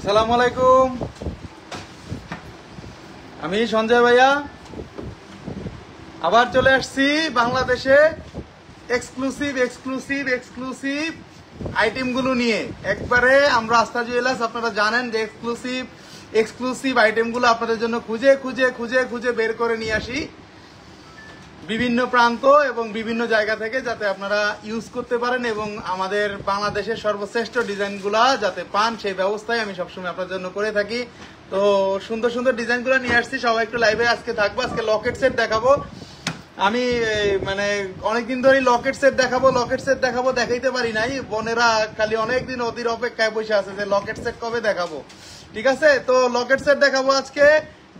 আসসালামু আলাইকুম, আমি সঞ্জয় ভাইয়া আবার চলে আসছি বাংলাদেশে এক্সক্লুসিভ আইটেমগুলো নিয়ে। একবারে আমরা আস্থা জুয়েলার্স, আপনারা জানেন যে এক্সক্লুসিভ আইটেমগুলো আপনাদের জন্য খুঁজে খুঁজে খুঁজে খুঁজে বের করে নিয়ে আসি বিভিন্ন প্রান্ত এবং বিভিন্ন জায়গা থেকে, যাতে আপনারা ইউজ করতে পারেন এবং আমাদের বাংলাদেশের সর্বশ্রেষ্ঠ ডিজাইনগুলা যাতে পান, সেই ব্যবস্থাই আমি সবসময় আপনার জন্য করে থাকি। তো সুন্দর সুন্দর ডিজাইনগুলো নিয়ে আসছি, সবাই একটু লাইভে আজকে থাকবো। আজকে লকেট সেট দেখাবো। আমি মানে অনেকদিন ধরে লকেট সেট দেখাবো দেখাইতে পারি নাই। বোনেরা খালি অনেকদিন অধীর অপেক্ষায় বসে আছে যে লকেট সেট কবে দেখাবো। ঠিক আছে, তো লকেট সেট দেখাবো আজকে।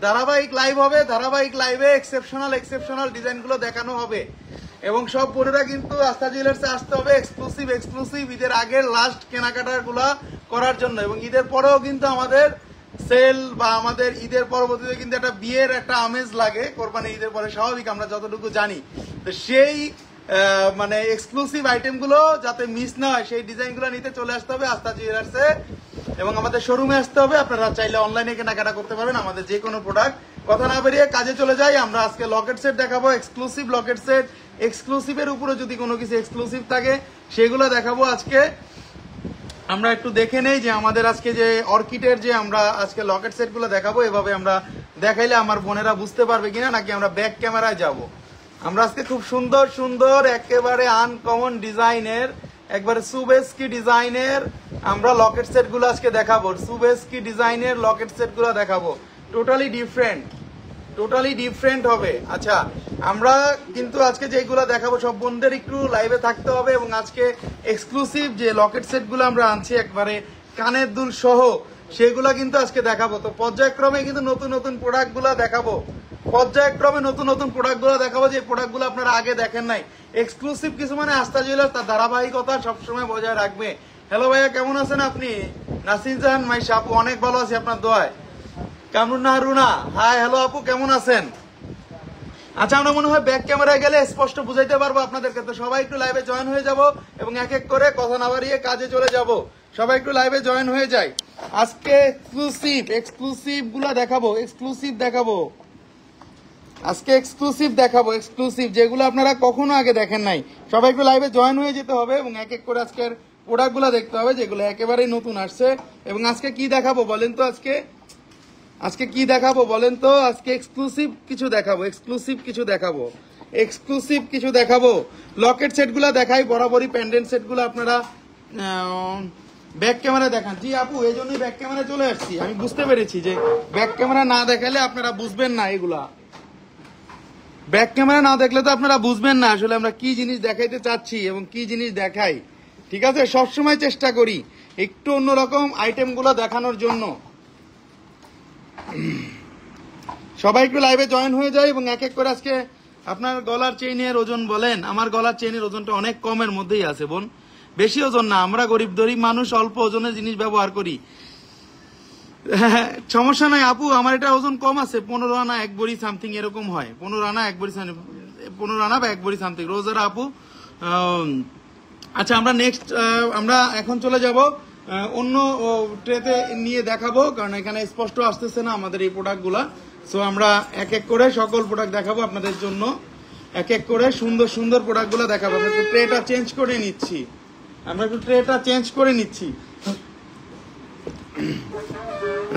ধারাবাহিক লাইভ হবে, ধারাবাহিক লাইভে এক্সেপশনাল ডিজাইনগুলো দেখানো হবে এবং সব বোনেরা কিন্তু আস্থা জুয়েলার্সে আসতে হবে এক্সক্লুসিভ ঈদের আগের লাস্ট কেনাকাটাগুলা করার জন্য। এবং ঈদের পরেও কিন্তু আমাদের সেল বা আমাদের ঈদের পরবর্তীতে কিন্তু একটা বিয়ের একটা আমেজ লাগে কোরবানি ঈদের পরে, স্বাভাবিক, আমরা যতটুকু জানি। তো সেই মানে এক্সক্লুসিভ আইটেমগুলো যাতে মিস না হয়, সেই ডিজাইনগুলো নিতে চলে আসতে হবে আস্থা জুয়েলার্সে এবং আমাদের শোরুমে আসতে হবে। আপনারা চাইলে অনলাইনে কেনাকাটা করতে পারবেন আমাদের যে কোনো প্রোডাক্ট। কথা না বেরিয়ে কাজে চলে যাই। আমরা আজকে লকেট সেট দেখাবো, এক্সক্লুসিভ লকেট সেট। এক্সক্লুসিভের উপরে যদি কোনো কিছু এক্সক্লুসিভ থাকে সেগুলো দেখাবো আজকে। আমরা একটু দেখে নেই যে আমাদের আজকে যে অর্কিডের যে আমরা আজকে লকেট সেট গুলো দেখাবো, এভাবে আমরা দেখাইলে আমার বোনেরা বুঝতে পারবে কিনা, নাকি আমরা ব্যাক ক্যামেরায় যাব। আমরা আজকে খুব সুন্দর সুন্দর একেবারে আনকমন ডিজাইনের, একবারে সুবেস্কি ডিজাইনের আমরা লকেট সেট গুলো আজকে দেখাবো। সুবেস্কি ডিজাইনের লকেট সেট গুলো দেখাবো, টোটালি ডিফারেন্ট হবে। আচ্ছা, আমরা কিন্তু আজকে যেগুলো দেখাবো সব বোনদের একটু লাইভে থাকতে হবে এবং আজকে এক্সক্লুসিভ যে লকেট সেট গুলো আমরা আনছি একবারে কানের দুল সহ, সেগুলো কিন্তু আজকে দেখাবো। তো পর্যায়ক্রমে কিন্তু নতুন প্রোডাক্ট গুলো দেখাবো, যে প্রোডাক্ট গুলো আপনারা আগে দেখেন নাই। এক্সক্লুসিভ কিছু মানে আস্থা জুয়েলার্স তার ধারাবাহিকতা সবসময় বজায় রাখবে। হ্যালো ভাইয়া, কেমন আছেন আপনি? নাসির জাহান মাইশা আপু, অনেক ভালো আছি আপনার দোয়ায়। কামরুন্না হারুনা, হাই, হ্যালো আপু, কেমন আছেন? আচ্ছা, আমরা মনে হয় ব্যাক ক্যামেরায় গেলে স্পষ্ট বুঝাইতে পারবো আপনাদেরকে। তো সবাই একটু লাইভে জয়েন হয়ে যাব এবং এক এক করে কথা না বাড়িয়ে কাজে চলে যাব। সবাই একটু লাইভে জয়েন হয়ে যায়। আজকে এক্সক্লুসিভ গুলা দেখাবো, আজকে এক্সক্লুসিভ যেগুলো আপনারা কখনো আগে দেখেন নাই। সবাই একটু লাইভে জয়েন হয়ে যেতে হবে এবং এক এক করে আজকের প্রোডাক্ট গুলা দেখতে হবে যেগুলো একেবারেই নতুন আসছে। এবং আজকে কি দেখাবো বলেন তো? আজকে কি দেখাবো বলেন তো? আজকে এক্সক্লুসিভ কিছু দেখাবো। লকেট সেট গুলা দেখাই, বরাবরই প্যান্ডেন্ট সেট গুলো আপনারা ব্যাক ক্যামেরা দেখান। জি আপু, এই জন্যই ব্যাক ক্যামেরা চলে আসছি। আমি বুঝতে পেরেছি যে ব্যাক ক্যামেরা না দেখালে আপনারা বুঝবেন না, এগুলা ব্যাক ক্যামেরা না দেখলে তো আপনারা বুঝবেন না আসলে আমরা কি জিনিস দেখাইতে চাচ্ছি এবং কি জিনিস দেখাই। ঠিক আছে, সবসময় চেষ্টা করি একটু অন্যরকম আইটেম গুলো দেখানোর জন্য। সবাই একটু লাইভে জয়েন হয়ে যায় এবং এক এক করে আজকে আপনার গলার চেইনের ওজন বলেন। আমার গলার চেইনের ওজনটা অনেক কমের মধ্যেই আছে বোন, বেশি ওজন না। আমরা গরিব মানুষ, অল্প ওজনের জিনিস ব্যবহার করি। সমস্যা নাই আপু, আমার এটা ওজন কম আছে, 15 আনা 1 বড়ি সামথিং এরকম হয়। 15 আনা বা 1 বড়ি সামথিং। রোজারা আপু, আচ্ছা আমরা নেক্সট আমরা এখন চলে যাব অন্য ট্রেতে নিয়ে দেখাবো, কারণ এখানে স্পষ্ট আসতেছে না আমাদের এই প্রোডাক্ট গুলা। সো আমরা এক এক করে সকল প্রোডাক্ট দেখাবো আপনাদের জন্য, এক এক করে সুন্দর প্রোডাক্ট গুলা দেখাবো। আমরা একটু ট্রেটা চেঞ্জ করে নিচ্ছি।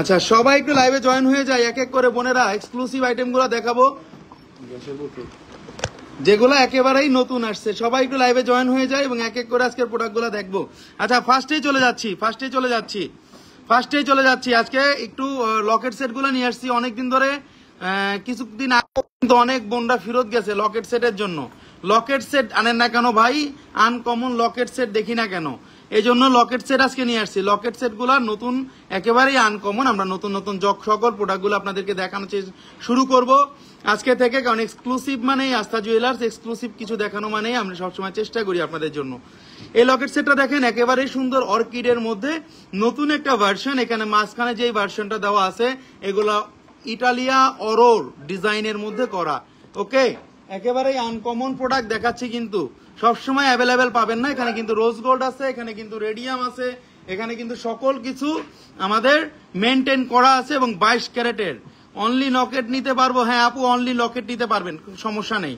আচ্ছা, সবাই একটু লাইভে জয়েন হয়ে যায় এক এক করে বোনেরা। এক্সক্লুসিভ আইটেম গুলা দেখাবো যেগুলো একেবারেই নতুন আসছে। সবাই একটু লাইভে জয়েন হয়ে যায় এবং এক এক করে আজকের প্রোডাক্ট গুলা দেখবো। আচ্ছা, ফার্স্টেই চলে যাচ্ছি। আজকে একটু লকেট সেট গুলো নিয়ে আসছি। অনেকদিন ধরে কিছুদিন আগে কিন্তু অনেক বোনরা ফেরত গেছে লকেট সেটের জন্য। লকেট সেট আনেন না কেন ভাই? আনকমন লকেট সেট দেখি না কেন? এই জন্য লকেট সেট আজকে নিয়ে আসছি। লকেট সেট গুলা নতুন, একেবারেই আনকমন। আমরা নতুন সকল প্রোডাক্ট গুলো আপনাদেরকে দেখানো শুরু করব আজকে থেকে, কারণ এক্সক্লুসিভ মানেই আস্থা জুয়েলার্স, এক্সক্লুসিভ কিছু দেখানো মানেই আমরা সবসময় চেষ্টা করি আপনাদের জন্য। এই লকেট সেটটা দেখেন, একেবারেই সুন্দর অর্কিডের মধ্যে নতুন একটা ভার্সন। এখানে মাঝখানে যে ভার্সনটা দেওয়া আছে এগুলা ইটালিয়া অরোর ডিজাইনের মধ্যে করা। ওকে, একেবারেই আনকমন প্রোডাক্ট দেখাচ্ছি, কিন্তু সবসময় অ্যাভেলেবেল পাবেন না। এখানে কিন্তু রোজ গোল্ড আছে, এখানে কিন্তু রেডিয়াম আছে, এখানে কিন্তু সকল কিছু আমাদের মেনটেন করা আছে এবং 22 ক্যারেটের। অনলি লকেট নিতে পারবো, হ্যাঁ আপু অনলি লকেট নিতে পারবেন, সমস্যা নেই।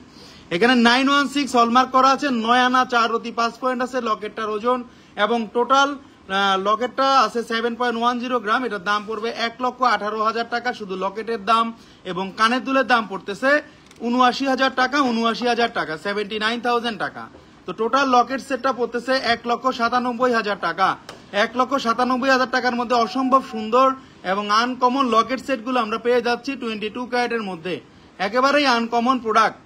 এখানে 916 হলমার্ক করা আছে, 9 আনা 4 রতি 5 পয়েন্ট আছে লকেটটার ওজন, এবং টোটাল লকেটটা আছে 7.10 গ্রাম। এটার দাম পড়বে 1,18,000 টাকা শুধু লকেটের দাম, এবং কানের দুলের দাম পড়তেছে 79,000 টাকা, 79,000 টাকা, 79,000 টাকা। তো টোটাল লকেট সেটটা পড়তেছে 1,97,000 টাকা। 1,97,000 টাকার মধ্যে অসম্ভব সুন্দর এবং আনকমন লকেট সেটগুলো আমরা পেয়ে যাচ্ছি 22 ক্যারেটের মধ্যে, একেবারেই আনকমন প্রোডাক্ট।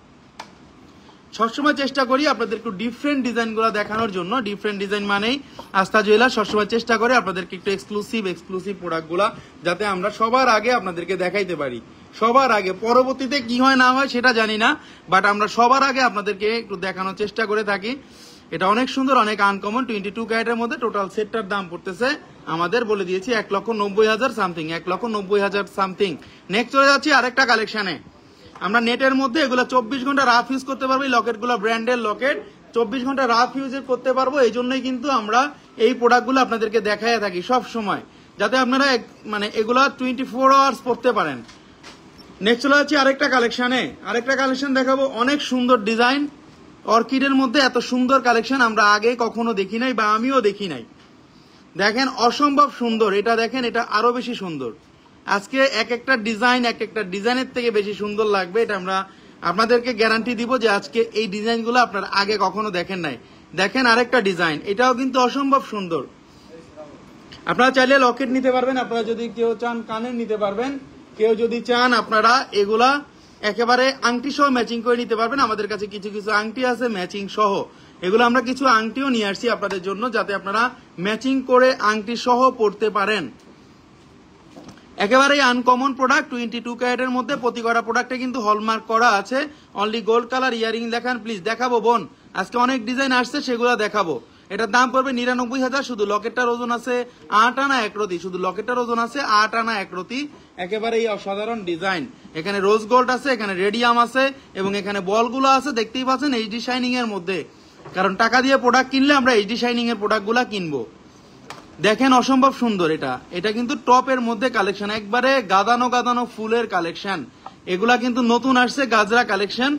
সবসময় চেষ্টা করি আপনাদের একটু ডিফারেন্ট ডিজাইনগুলো দেখানোর জন্য। ডিফারেন্ট ডিজাইন মানেই আস্থা জুয়েলার্স সবসময় চেষ্টা করে আপনাদেরকে একটু এক্সক্লুসিভ প্রোডাক্টগুলো যাতে আমরা সবার আগে আপনাদেরকে দেখাইতে পারি। সবার আগে, পরবর্তীতে কি হয় না হয় সেটা জানি না, বাট আমরা সবার আগে আপনাদেরকে একটু দেখানোর চেষ্টা করে থাকি। এটা অনেক সুন্দর, অনেক আনকমন 22 ক্যারেটের মধ্যে। টোটাল সেটটার দাম পড়তেছে আমাদের বলে দিয়েছি 1,90,000 সামথিং, 1,90,000 সামথিং। নেক্সট চলে যাচ্ছি আরেকটা কালেকশনে। আমরা নেটের মধ্যে এগুলো 24 ঘন্টা রাফ ইউজ করতে পারবো। এই লকেটগুলো ব্র্যান্ডের লকেট, 24 ঘন্টা রাফ ইউজ করতে পারবো। এই জন্যই কিন্তু আমরা এই প্রোডাক্টগুলো আপনাদেরকে দেখাইয়া থাকি সব সময়, যাতে আপনারা মানে এগুলা 24 আওয়ার্স পড়তে পারেন। নেক্সট চলে যাচ্ছি আরেকটা কালেকশনে। আরেকটা কালেকশন দেখাবো, অনেক সুন্দর ডিজাইন। অর্কিডের মধ্যে এত সুন্দর কালেকশন আমরা আগে কখনো দেখি নাই, বা আমিও দেখি নাই। দেখেন অসম্ভব সুন্দর, এটা দেখেন, এটা আরো বেশি সুন্দর। আজকে এক একটা ডিজাইনের থেকে বেশি সুন্দর লাগবে, এটা আমরা আপনাদেরকে গ্যারান্টি দিব যে আজকে এই ডিজাইনগুলো আপনারা আগে কখনো দেখেন নাই। দেখেন আরেকটা ডিজাইন, এটাও কিন্তু অসম্ভব সুন্দর। আপনারা চাইলে লকেট নিতে পারবেন, আপনারা যদি কেউ চান কানের নিতে পারবেন, কেউ যদি চান আপনারা এগুলা একেবারে আংটি সহ ম্যাচিং করে নিতে পারবেন। আমাদের কাছে কিছু কিছু আংটি আছে ম্যাচিং সহ, এগুলো আমরা কিছু আংটিও নিয়ে আসছি আপনাদের জন্য, যাতে আপনারা ম্যাচিং করে আংটি সহ পড়তে পারেন। একেবারেই আনকমন প্রোডাক্ট 22 ক্যারেটের মধ্যে। প্রতি কটা প্রোডাক্টে কিন্তু হলমার্ক করা আছে। অনলি গোল্ড কালার ইয়ারিং দেখান প্লিজ। দেখাবো বোন, আজকে অনেক ডিজাইন আসছে, সেগুলো দেখাবো। এটার দাম পড়বে 99,000। শুধু লকেটটার ওজন আছে 8 আনা 1 রতি, শুধু লকেটটার ওজন আছে 8 আনা 1 রতি। একেবারেই অসাধারণ ডিজাইন। এখানে রোজ গোল্ড আছে, এখানে রেডিয়াম আছে, এবং এখানে বলগুলো আছে, দেখতেই পাচ্ছেন এইচডি শাইনিং এর মধ্যে। কারণ টাকা দিয়ে প্রোডাক্ট কিনলে আমরা এইচডি শাইনিং এর প্রোডাক্টগুলো কিনবো। দেখেন অসম্ভব সুন্দর, এটা কিন্তু টপের মধ্যে কালেকশন, একবারে গাদানো ফুলের কালেকশন। এগুলা কিন্তু নতুন আসছে, গাজরা কালেকশন।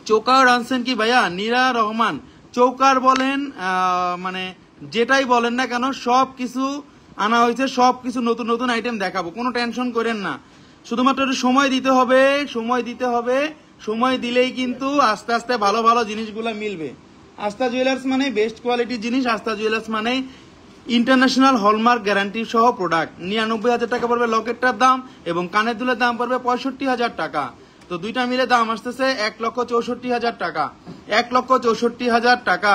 চৌকার আনছেন কি ভাইয়া? নীরা রহমান, চৌকার বলেন মানে যেটাই বলেন না কেন, সব কিছু আনা হয়েছে, সব কিছু নতুন নতুন আইটেম দেখাবো, কোনো টেনশন করেন না। শুধুমাত্র একটু সময় দিতে হবে, সময় দিলেই কিন্তু আস্তে আস্তে ভালো ভালো জিনিসগুলো মিলবে। আস্থা জুয়েলার্স মানে বেস্ট কোয়ালিটির জিনিস। আস্থা জুয়েলার্স মানে ইন্টারন্যাশনাল হলমার্ক গ্যারান্টি সহ প্রোডাক্ট। 99,000 টাকা পড়বে লকেটটার দাম, এবং কানের দুলের দাম পড়বে 65,000 টাকা। তো দুইটা মিলে দাম আসতেছে 1,64,000 টাকা, 1,64,000 টাকা।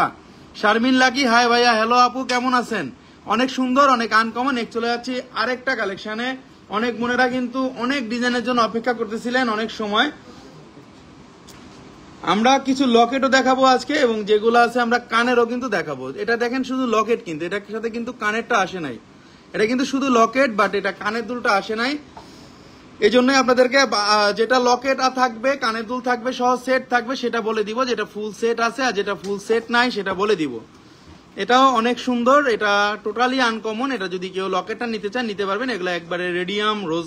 শারমিন লাকি, হাই ভাইয়া, হ্যালো আপু, কেমন আছেন? অনেক সুন্দর, অনেক আনকমন। এক চলে যাচ্ছি আরেকটা কালেকশনে। অনেক বোনেরা কিন্তু অনেক ডিজাইনের জন্য অপেক্ষা করতেছিলেন অনেক সময়। আমরা কিছু লকেটও দেখাবো আজকে, এবং যেগুলো আছে আমরা কানেরও কিন্তু দেখাবো। এটা দেখেন শুধু লকেট, কিন্তু এটার সাথে কিন্তু কানেরটা আসে নাই। এটা কিন্তু শুধু লকেট, বাট এটা কানের দুলটা আসে নাই। এই জন্যই আপনাদেরকে যেটা লকেট থাকবে, কানের দুল থাকবে, সহ সেট থাকবে, সেটা বলে দিব। যেটা ফুল সেট আছে আর যেটা ফুল সেট নাই সেটা বলে দিব। এটাও অনেক সুন্দর, এটা টোটালি আনকমন। এটা যদি কেউ লকেটটা নিতে চান নিতে পারবেন। এগুলো একবারে রেডিয়াম রোজ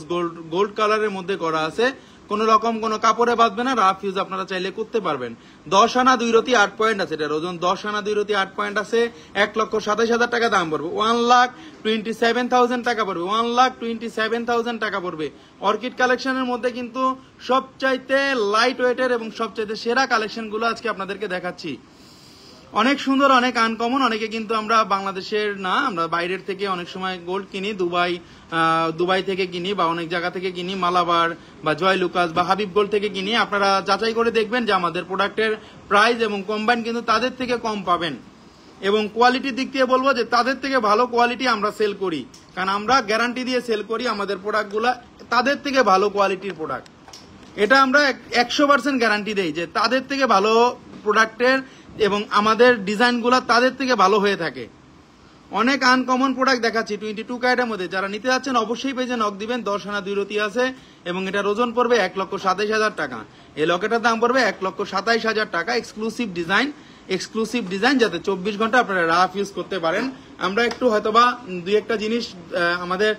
গোল্ড কালারের মধ্যে করা আছে, কোন রকম কোনো কাপড়ে বাঁধবে না, রাফ ইউজ আপনারা চাইলে করতে পারবেন। 10 আনা 2 রতি 8 পয়েন্ট আছে, এটার ওজন 10 আনা 2 রতি 8 পয়েন্ট আছে। 1,27,000 টাকা দাম পড়বে, 1,27,000 টাকা পড়বে, 1,27,000 টাকা পড়বে। অর্কিড কালেকশনের মধ্যে কিন্তু সবচাইতে লাইট ওয়েটের এবং সবচাইতে সেরা কালেকশন গুলো আজকে আপনাদেরকে দেখাচ্ছি। অনেক সুন্দর, অনেক আনকমন। অনেকে কিন্তু আমরা বাংলাদেশের না, আমরা বাইরের থেকে অনেক সময় গোল্ড কিনি, দুবাই থেকে কিনি, বা অনেক জায়গা থেকে কিনি, মালাবার বা জয় লুকাস বা হাবিব গোল্ড থেকে কিনি। আপনারা যাচাই করে দেখবেন যে আমাদের প্রোডাক্টের প্রাইস এবং কম্বাইন কিন্তু তাদের থেকে কম পাবেন। এবং কোয়ালিটির দিক থেকে বলবো যে তাদের থেকে ভালো কোয়ালিটি আমরা সেল করি, কারণ আমরা গ্যারান্টি দিয়ে সেল করি আমাদের প্রোডাক্টগুলা তাদের থেকে ভালো কোয়ালিটির প্রোডাক্ট। এটা আমরা 100% গ্যারান্টি দেই যে তাদের থেকে ভালো প্রোডাক্টের এবং আমাদের ডিজাইনগুলো তাদের থেকে ভালো হয়ে থাকে। অনেক আনকমন প্রোডাক্ট দেখাচ্ছি 22 ক্যারেটের মধ্যে। যারা নিতে যাচ্ছেন অবশ্যই পেজে নক দিবেন। 10 আনা 2 রতি আছে, এবং এটার ওজন পড়বে 1,27,000 টাকা। এই লকেটের দাম পড়বে 1,27,000 টাকা। এক্সক্লুসিভ ডিজাইন, এক্সক্লুসিভ ডিজাইন, যাতে 24 ঘন্টা আপনারা রাফ ইউজ করতে পারেন। আমরা একটু হয়তোবা দুই একটা জিনিস আমাদের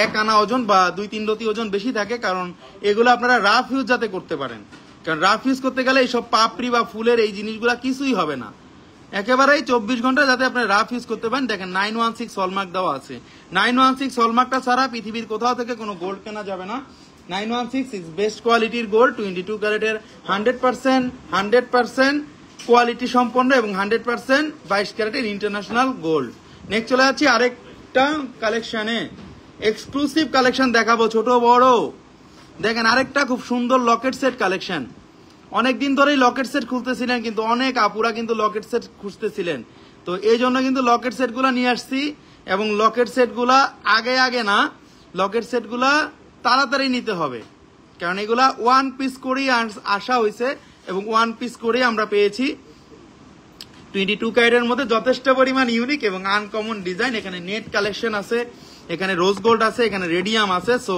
এক আনা ওজন বা 2-3 রতি ওজন বেশি থাকে, কারণ এগুলো আপনারা রাফ ইউজ যাতে করতে পারেন। কারণ রাফ ইউজ করতে গেলে এইসব পাপড়ি বা ফুলের এই জিনিসগুলা কিছুই হবে না, একেবারেই 24 ঘন্টা যাতে আপনি রাফ ইউজ করতে পারেন। দেখেন 916 হলমার্ক দেওয়া আছে। 916 হলমার্কটা ছাড়া পৃথিবীর কোথাও থেকে কোনো গোল্ড কেনা যাবে না। 916 ইজ বেস্ট কোয়ালিটির গোল্ড, 22 ক্যারেটের 100% কোয়ালিটি সম্পন্ন এবং 100% 22 ক্যারেটের ইন্টারন্যাশনাল গোল্ড। নেক্সট চলে যাচ্ছি আরেকটা কালেকশনে, এক্সক্লুসিভ কালেকশন দেখাবো, ছোট বড়। দেখেন আরেকটা খুব সুন্দর লকেট সেট কালেকশন। অনেকদিন ধরেই লকেট সেট খুঁজতেছিলেন, কিন্তু অনেক আপুরা কিন্তু লকেট সেট খুঁজতেছিলেন, তো এই জন্য কিন্তু লকেট সেট গুলা নিয়ে আসছি। এবং লকেট সেট গুলা আগে না, লকেট সেট গুলা তাড়াতাড়ি নিতে হবে, কারণ এগুলা 1 পিস করেই আসা হয়েছে এবং 1 পিস করেই আমরা পেয়েছি। 22 ক্যারেটের মধ্যে যথেষ্ট পরিমাণ ইউনিক এবং আনকমন ডিজাইন। এখানে নেট কালেকশন আছে, এখানে রোজ গোল্ড আছে, এখানে রেডিয়াম আছে, সো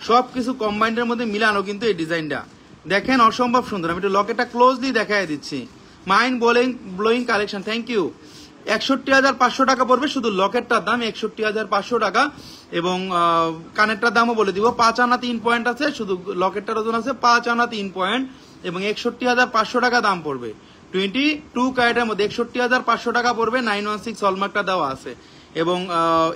সবকিছু কম্বাইন্ডের মধ্যে মিলানো কিন্তু এই ডিজাইনটা। দেখেন অসম্ভব সুন্দর। আমি একটু লকেটটা ক্লোজলি দেখাই দিচ্ছি। Mind blowing collection. Thank you. 61,500 টাকা পড়বে শুধু লকেটটার দাম, 61,500 টাকা। এবং কানেরটার দামও বলে দিব, 5 আনা 3 পয়েন্ট আছে, শুধু লকেটটার ওজন আছে 5 আনা 3 পয়েন্ট এবং 61,500 টাকা দাম পড়বে। 22 ক্যারেটের মধ্যে 61,500 টাকা পড়বে। 916 হলমার্কটা দেওয়া আছে।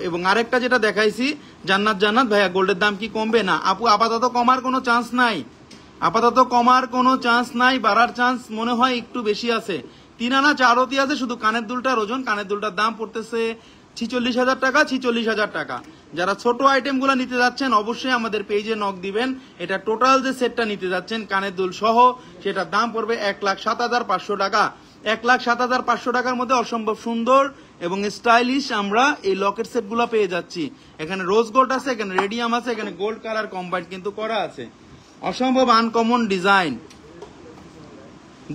এবং আরেকটা যেটা দেখাইছি জান্নাত ভাইয়া, গোল্ডের দাম কি কমবে? না আপু, আপাতত কমার কোনো চান্স নাই, বাড়ার চান্স মনে হয় একটু বেশি আছে। 3 আনা 4 রতি আছে শুধু কানের দুলটার ওজন। কানের দুলটার দাম পড়তেছে 46,000 টাকা, 46,000 টাকা। যারা ছোট আইটেম গুলা নিতে যাচ্ছেন অবশ্যই আমাদের পেজে নক দিবেন। এটা টোটাল যে সেটটা নিতে যাচ্ছেন কানের দুল সহ, সেটার দাম পড়বে 1,07,500 টাকা। 1,07,500 টাকার মধ্যে অসম্ভব সুন্দর এবং স্টাইলিশ আমরা এই লকেট সেট গুলা পেয়ে যাচ্ছি। এখানে রোজ গোল্ড আছে, এখানে রেডিয়াম আছে, এখানে গোল্ড কালার কম্বাইন্ড কিন্তু করা আছে। অসম্ভব আনকমন ডিজাইন।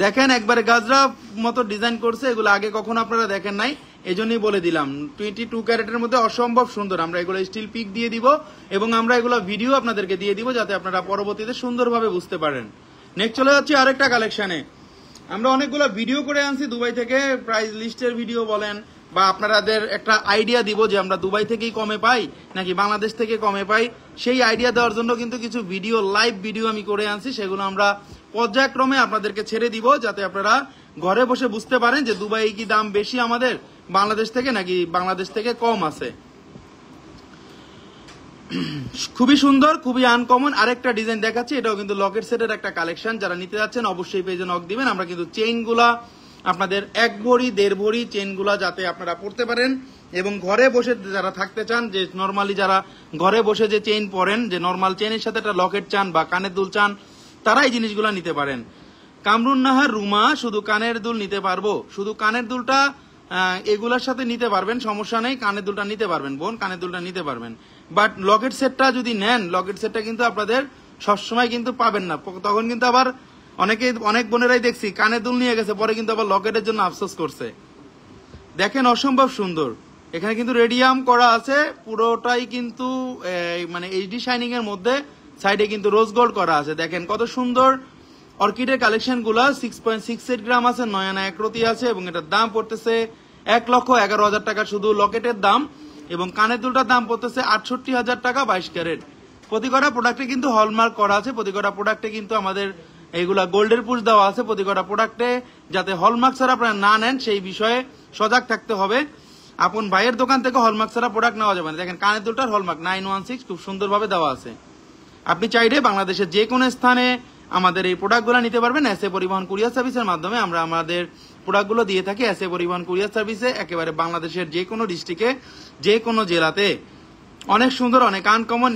দেখেন একবারে গাজরা মতো ডিজাইন করছে, এগুলো আগে কখনো আপনারা দেখেন নাই, এজন্যই বলে দিলাম। 22 ক্যারেটের মধ্যে অসম্ভব সুন্দর। আমরা এগুলো স্টিল পিক দিয়ে দিব এবং আমরা এগুলো ভিডিও আপনাদেরকে দিয়ে দিব, যাতে আপনারা পরবর্তীতে সুন্দরভাবে বুঝতে পারেন। নেক্সট চলে যাচ্ছি আরেকটা কালেকশনে। আমরা অনেকগুলো ভিডিও করে আনছি দুবাই থেকে, প্রাইস লিস্টের ভিডিও বলেন বা আপনাদের একটা আইডিয়া দিব যে আমরা দুবাই থেকেই কমে পাই নাকি বাংলাদেশ থেকে কমে পাই, সেই আইডিয়া দেওয়ার জন্য কিন্তু কিছু ভিডিও, লাইভ ভিডিও আমি করে আনছি। সেগুলো আমরা পর্যায়ক্রমে আপনাদেরকে ছেড়ে দিব, যাতে আপনারা ঘরে বসে বুঝতে পারেন যে দুবাই কি দাম বেশি আমাদের বাংলাদেশ থেকে নাকি বাংলাদেশ থেকে কম আছে। খুবই সুন্দর, খুবই আনকমন আরেকটা ডিজাইন দেখাচ্ছি। এটাও কিন্তু লকেট সেটের একটা কালেকশন। যারা নিতে যাচ্ছেন অবশ্যই পেজে নক দিবেন। আমরা কিন্তু চেইন গুলা আপনাদের 1 ভরি 1.5 ভরি চেইন গুলা যাতে আপনারা পড়তে পারেন এবং ঘরে বসে যারা থাকতে চান, যে নর্মালি যারা ঘরে বসে যে চেইন পরেন, যে নর্মাল চেইনের সাথে একটা লকেট চান বা কানের দুল চান, তারা এই জিনিসগুলা নিতে পারেন। কামরুন নাহার রুমা, শুধু কানের দুল নিতে পারবো? শুধু কানের দুলটা এগুলার সাথে নিতে পারবেন, সমস্যা নেই। কানের দুলটা নিতে পারবেন বোন, কানের দুলটা নিতে পারবেন। বাট লকেট সেটটা যদি নেন, লকেট সেটটা কিন্তু আপনাদের সবসময় কিন্তু পাবেন না। তখন কিন্তু আবার অনেক বোনেরাই দেখছি কানের দুল নিয়ে গেছে, পরে কিন্তু আবার লকেটের জন্য আফসোস করছে। দেখেন অসম্ভব সুন্দর। এখানে কিন্তু রেডিয়াম করা আছে পুরোটাই, কিন্তু মানে এইচডি শাইনিং এর মধ্যে সাইডে কিন্তু রোজ গোল্ড করা আছে। দেখেন কত সুন্দর অর্কিডের কালেকশন গুলা। 6.68 গ্রাম আছে, 9 আনা 1 রতি আছে এবং এটার দাম পড়তেছে 1,11,000 টাকা শুধু লকেটের দাম। এবং কানের দুলটার দাম পড়তেছে 68,000 টাকা 22 ক্যারেট। প্রতি কটা প্রোডাক্টে কিন্তু হলমার্ক করা আছে, প্রতি কটা প্রোডাক্টে কিন্তু আমাদের এইগুলা গোল্ডের পুশ দেওয়া আছে। প্রতি কটা প্রোডাক্টে যাতে হলমার্ক ছাড়া আপনারা না নেন সেই বিষয়ে সজাগ থাকতে হবে। আপন ভাইয়ের দোকান থেকে হলমার্ক ছাড়া প্রোডাক্ট নেওয়া যাবে না। দেখেন কানের দুলটার হলমার্ক 916 খুব সুন্দরভাবে দেওয়া আছে। আপনি চাইলে বাংলাদেশের যে কোনো স্থানে আমাদের এই প্রোডাক্টগুলো নিতে পারবেন। এসএ পরিবহন কুরিয়ার সার্ভিসের মাধ্যমে আমরা আমাদের প্রোডাক্টগুলো দিয়ে থাকি। এসএ পরিবহন কুরিয়ার সার্ভিসে একেবারে বাংলাদেশের যে কোনো ডিস্ট্রিক্টে, যে কোনো জেলাতে। অনেক সুন্দর, অনেক আনকমন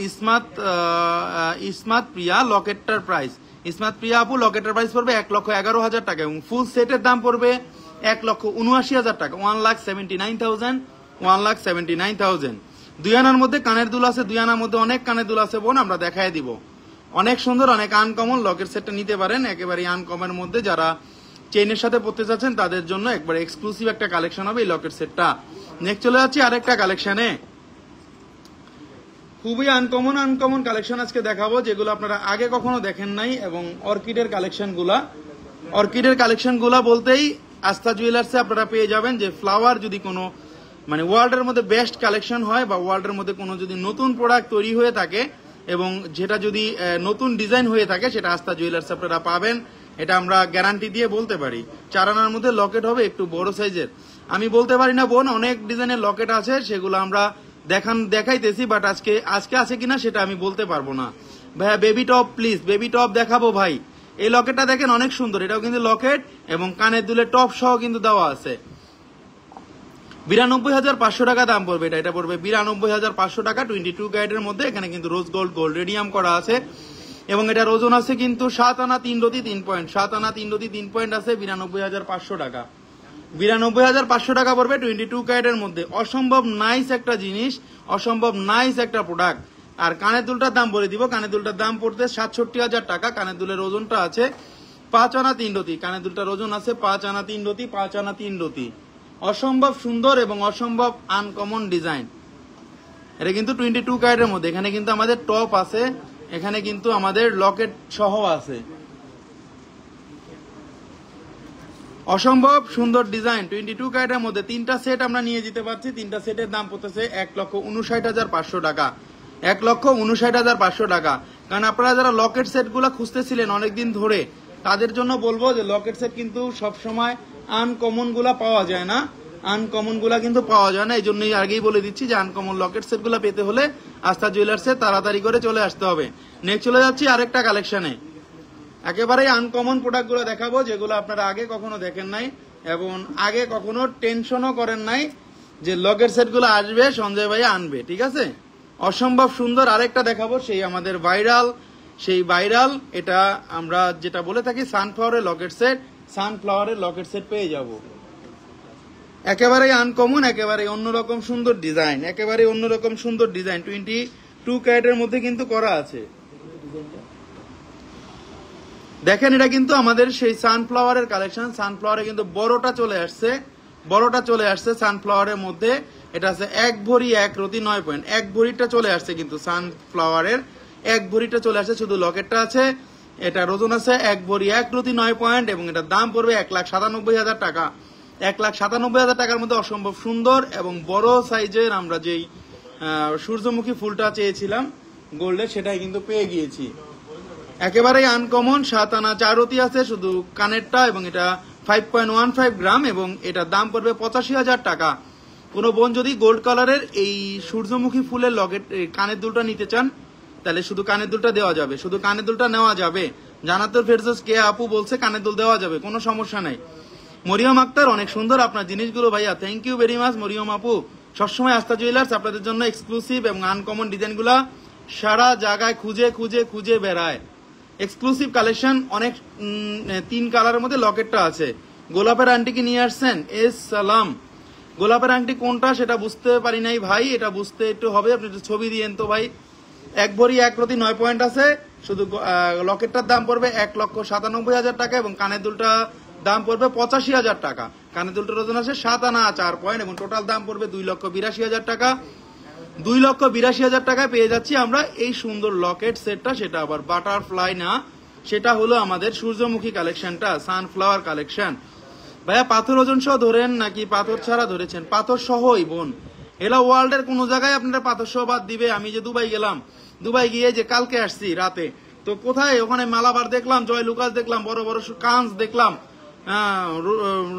ইসমাত প্রিয়া লকেটটার প্রাইস। ইসমাত প্রিয়া আপু লকেটের প্রাইস পড়বে 1,11,000 টাকা এবং ফুল সেটের দাম পড়বে 1,79,000 টাকা। 1,79,000। 2 আনার মধ্যে কানের দুল আছে, 2 আনার মধ্যে অনেক কানের দুল আছে বোন, আমরা দেখায় দিব। অনেক সুন্দর, অনেক আনকমন লকেট সেটটা নিতে পারেন। একেবারে আনকমনের মধ্যে যারা চেইনের সাথে পড়তে চাচ্ছেন তাদের জন্য একবার এক্সক্লুসিভ একটা কালেকশন হবে এই লকেট সেটটা। নেক্সট চলে যাচ্ছি আরেকটা কালেকশনে। খুবই আনকমন কালেকশন আজকে দেখাবো, যেগুলো আপনারা আগে কখনো দেখেন নাই। এবং অর্কিডের কালেকশন গুলা বলতেই আস্থা জুয়েলার্সে আপনারা পেয়ে যাবেন যে ফ্লাওয়ার যদি কোনো মানে ওয়ার্ল্ডের মধ্যে বেস্ট কালেকশন হয় বা ওয়ার্ল্ডের মধ্যে কোনো যদি নতুন প্রোডাক্ট তৈরি হয়ে থাকে এবং যেটা যদি নতুন ডিজাইন হয়ে থাকে সেটা আস্থা জুয়েলার্স আপনারা পাবেন। এটা আমরা গ্যারান্টি দিয়ে বলতে পারি। 4 আনার মধ্যে লকেট হবে, একটু বড় সাইজের। আমি বলতে পারি না বোন, অনেক ডিজাইনের লকেট আছে, সেগুলো আমরা দেখাইতেছি, বাট আজকে আছে কিনা সেটা আমি বলতে পারবো না। ভাইয়া baby top please, baby top দেখাবো ভাই। এই লকেটটা দেখেন অনেক সুন্দর, এটাও কিন্তু লকেট এবং কানের দুলের টপ সহ কিন্তু দেওয়া আছে। 92,500 টাকা দাম পড়বে এটা পড়বে 92,500 টাকা 22 ক্যারেটের মধ্যে। এখানে কিন্তু রোজ গোল্ড রেডিয়াম করা আছে এবং এটার ওজন আছে কিন্তু 7 আনা 3 রতি 3 পয়েন্ট, 7 আনা 3 রতি 3 পয়েন্ট আছে। 92,500 টাকা, 92,500 টাকা পড়বে 22 ক্যারেটের মধ্যে। অসম্ভব নাইস একটা জিনিস, অসম্ভব নাইস একটা প্রোডাক্ট। আর কানের দুলটার দাম বলে দিব, কানের দুলটার দাম পড়তে 67,000 টাকা। কানের দুলের ওজনটা আছে 5 আনা 3 রতি, কানের দুলটার ওজন আছে 5 আনা 3 রতি, 5 আনা 3 রতি। অসম্ভব সুন্দর এবং অসম্ভব আনকমন ডিজাইন। এটা কিন্তু 22 ক্যারেটের মধ্যে। এখানে কিন্তু আমাদের টপ আছে, এখানে কিন্তু আমাদের লকেট সহ আছে। অসম্ভব সুন্দর ডিজাইন 22 ক্যারেটের মধ্যে। 3টা সেট আমরা নিয়ে যেতে পারছি। 3টা সেটের দাম পড়তেছে 1,59,500 টাকা, 1,59,500 টাকা। কারণ আপনারা যারা লকেট সেট গুলা খুঁজতেছিলেন অনেকদিন ধরে, তাদের জন্য বলবো যে লকেট সেট কিন্তু সবসময় আনকমন গুলা পাওয়া যায় না, আনকমন গুলা কিন্তু পাওয়া যায় না। এই জন্যই আগেই বলে দিচ্ছি যে আনকমন লকেট সেট গুলা পেতে হলে আস্থা জুয়েলার্সে তাড়াতাড়ি করে চলে আসতে হবে। নেক্সট চলে যাচ্ছি আরেকটা কালেকশনে। একেবারে আনকমন প্রোডাক্ট গুলো দেখাবো যেগুলো আপনারা আগে কখনো দেখেন নাই এবং আগে কখনো টেনশনও করেন নাই যে লকেট সেট গুলো আসবে সঞ্জয় ভাই আনবে। ঠিক আছে, অসম্ভব সুন্দর আরেকটা দেখাবো, সেই আমাদের ভাইরাল এটা আমরা যেটা বলে থাকি সানফ্লাওয়ারের লকেট সেট। সানফ্লাওয়ারের লকেট সেট পেয়ে যাব, একেবারে আনকমন, একেবারে অন্যরকম সুন্দর ডিজাইন, একেবারে অন্যরকম সুন্দর ডিজাইন। 22 ক্যারেটের মধ্যে কিন্তু করা আছে। দেখেন এটা কিন্তু আমাদের সেই সানফ্লাওয়ারের কালেকশন। সানফ্লাওয়ারে কিন্তু বড়টা চলে আসছে সানফ্লাওয়ারের মধ্যে। এটা আছে 1 ভরি 1 রতি 9 পয়েন্ট। 1 ভরিটা চলে আসছে কিন্তু সানফ্লাওয়ারের 1 ভরিটা চলে আসছে, শুধু লকেটটা আছে। এটার ওজন আছে 1 ভরি 1 রতি 9 পয়েন্ট এবং এটার দাম পড়বে 1,97,000 টাকা। 1,97,000 টাকার মধ্যে অসম্ভব সুন্দর এবং বড় সাইজের আমরা যেই সূর্যমুখী ফুলটা চেয়েছিলাম গোল্ডের, সেটাই কিন্তু পেয়ে গিয়েছি। একেবারেই আনকমন। 7 আনা 4 রতি আছে শুধু কানেরটা এবং এটা 5.15 গ্রাম এবং এটার দাম পড়বে 85,000 টাকা। কোনো বোন যদি গোল্ড কালারের এই সূর্যমুখী ফুলের লকেট কানের দুলটা নিতে চান তাহলে শুধু কানের দুলটা দেওয়া যাবে, শুধু কানের দুলটা নেওয়া যাবে। জানাতুল ফেরদৌস কে আপু বলছে কানের দুল দেওয়া যাবে, কোনো সমস্যা নাই। মরিয়ম আক্তার অনেক সুন্দর আপনার জিনিসগুলো ভাইয়া, thank you very much Maryam আপু। সবসময় আস্থা জুয়েলার্স আপনাদের জন্য এক্সক্লুসিভ এবং আনকমন ডিজাইনগুলা সারা জায়গায় খুঁজে বেড়ায়। এক্সক্লুসিভ কালেকশন অনেক। 3 কালারের মধ্যে লকেটটা আছে। গোলাপের আংটি কি নিয়ে আসছেন? এস সালাম। গোলাপের আংটি কোনটা সেটা বুঝতে পারি নাই ভাই, এটা বুঝতে একটু হবে, আপনি একটু ছবি দিয়েন তো ভাই। 1 ভরি 1 রতি 9 পয়েন্ট আছে, শুধু লকেটটার দাম পড়বে 1,97,000 টাকা এবং কানের দুলটা দাম পড়বে 85,000 টাকা। কানের দুলটার ওজন আছে 7 আনা 4 পয়েন্ট এবং টোটাল দাম পড়বে 2,82,000 টাকা। 2,82,000 টাকায় পেয়ে যাচ্ছি আমরা এই সুন্দর লকেট সেটটা। সেটা আবার বাটারফ্লাই না, সেটা হলো আমাদের সূর্যমুখী কালেকশনটা, সানফ্লাওয়ার কালেকশন। ভাইয়া পাথর ওজন সহ ধরেন নাকি পাথর ছাড়া ধরেছেন? পাথর সহই বোন। এলা ওয়ার্ল্ডের কোন জায়গায় আপনারা পাথর সহ বাদ দিবে। আমি যে দুবাই গেলাম, দুবাই গিয়ে যে কালকে আসছি রাতে, তো কোথায় ওখানে মালাবার দেখলাম, জয় লুকাস দেখলাম, বড় বড় কান্স দেখলাম,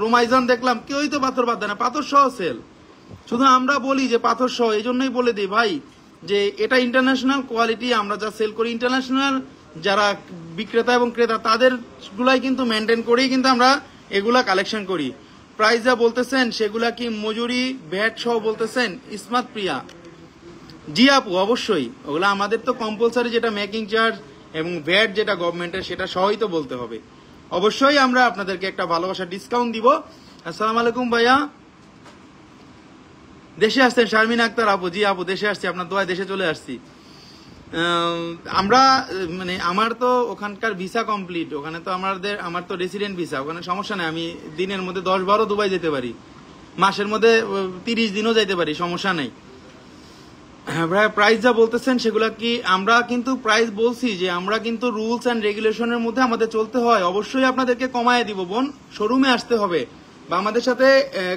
রোমাইজান দেখলাম, কেউই তো পাথর বাদ দেয় না, পাথর সহ সেল। শুধু আমরা বলি যে পাথর সহ, এই জন্যই বলে দিই ভাই যে এটা ইন্টারন্যাশনাল কোয়ালিটি। আমরা যা সেল করি ইন্টারন্যাশনাল যারা বিক্রেতা এবং ক্রেতা তাদের গুলাই কিন্তু মেনটেন করেই কিন্তু আমরা এগুলা কালেকশন করি। প্রাইস যা বলতেছেন সেগুলা কি মজুরি ভ্যাট সহ বলতেছেন? ইসমাত প্রিয়া জি আপু অবশ্যই, ওগুলা আমাদের তো কম্পালসারি, যেটা মেকিং চার্জ এবং ভ্যাট যেটা গভর্নমেন্টের সেটা সহই তো বলতে হবে। অবশ্যই আমরা আপনাদেরকে একটা ভালোবাসা ডিসকাউন্ট দিব। আসসালামু আলাইকুম ভাইয়া। দেশে আসছেন শারমিন আক্তার আপু? জি আপু দেশে আসছি, আপনার দোয়ায় দেশে চলে আসছি। আমরা মানে আমার তো ওখানকার ভিসা কমপ্লিট, ওখানে তো আমার তো রেসিডেন্ট ভিসা, ওখানে সমস্যা নেই। আমি দিনের মধ্যে 10-12 দুবাই যেতে পারি, মাসের মধ্যে 30 দিনও যেতে পারি, সমস্যা নেই। ভাই প্রাইস যা বলতেছেন সেগুলা কি, আমরা কিন্তু প্রাইস বলছি যে আমরা কিন্তু রুলস অ্যান্ড রেগুলেশনের মধ্যে আমাদের চলতে হয়। অবশ্যই আপনাদেরকে কমায় দিব বোন, শোরুমে আসতে হবে। বা আমাদের সাথে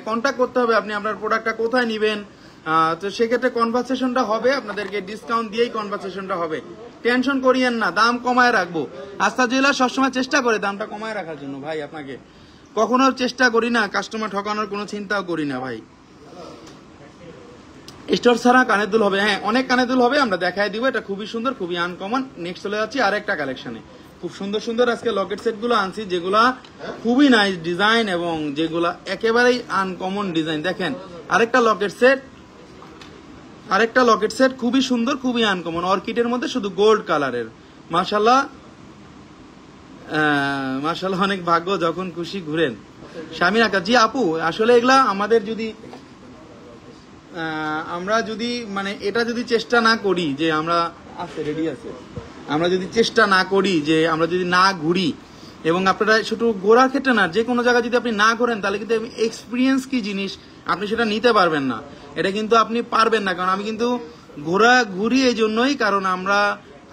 কন্ট্যাক্ট করতে হবে, আপনি আপনার প্রোডাক্টটা কোথায় নেবেন। তো সেক্ষেত্রে কনভারসেশনটা হবে, আপনাদেরকে ডিসকাউন্ট দিয়েই কনভারসেশনটা হবে। টেনশন করিয়েন না, দাম কমায় রাখবো। আস্থা জুয়েলার্স সবসময় চেষ্টা করে দামটা কমায় রাখার জন্য ভাই, আপনাকে কখনো চেষ্টা করি না কাস্টমার ঠকানোর কোনো চিন্তাও করি না ভাই। স্টোর ছাড়া কানের দুল হবে, হ্যাঁ অনেক কানের দুল হবে, আমরা দেখাই দিব। এটা খুবই সুন্দর, খুবই আনকমন। নেক্সট চলে যাচ্ছি আরেকটা কালেকশনে। খুব সুন্দর সুন্দর আজকে লকেট সেট গুলো আনছি, যেগুলা খুবই নাইস ডিজাইন এবং যেগুলা একেবারেই আনকমন ডিজাইন। দেখেন আরেকটা লকেট সেট, আরেকটা লকেট সেট খুবই সুন্দর, খুবই আনকমন, অর্কিডের মধ্যে শুধু গোল্ড কালারের। মাশাল্লাহ মাশাল্লাহ, অনেক ভাগ্য, যখন খুশি ঘুরেন। স্বামী আকা জি আপু, আসলে এগুলা আমাদের যদি আমরা যদি মানে এটা যদি চেষ্টা না করি যে আমরা আছে রেডি আছে, আমরা যদি চেষ্টা না করি যে আমরা যদি না ঘুরি, এবং আপনারা শুধু ঘোরার ক্ষেত্রে না, যে কোনো জায়গায় যদি আপনি না ঘোরেন তাহলে কিন্তু এক্সপিরিয়েন্স কি জিনিস আপনি সেটা নিতে পারবেন না। এটা কিন্তু আপনি পারবেন না, কারণ আমি কিন্তু ঘুরি এই জন্যই, কারণ আমরা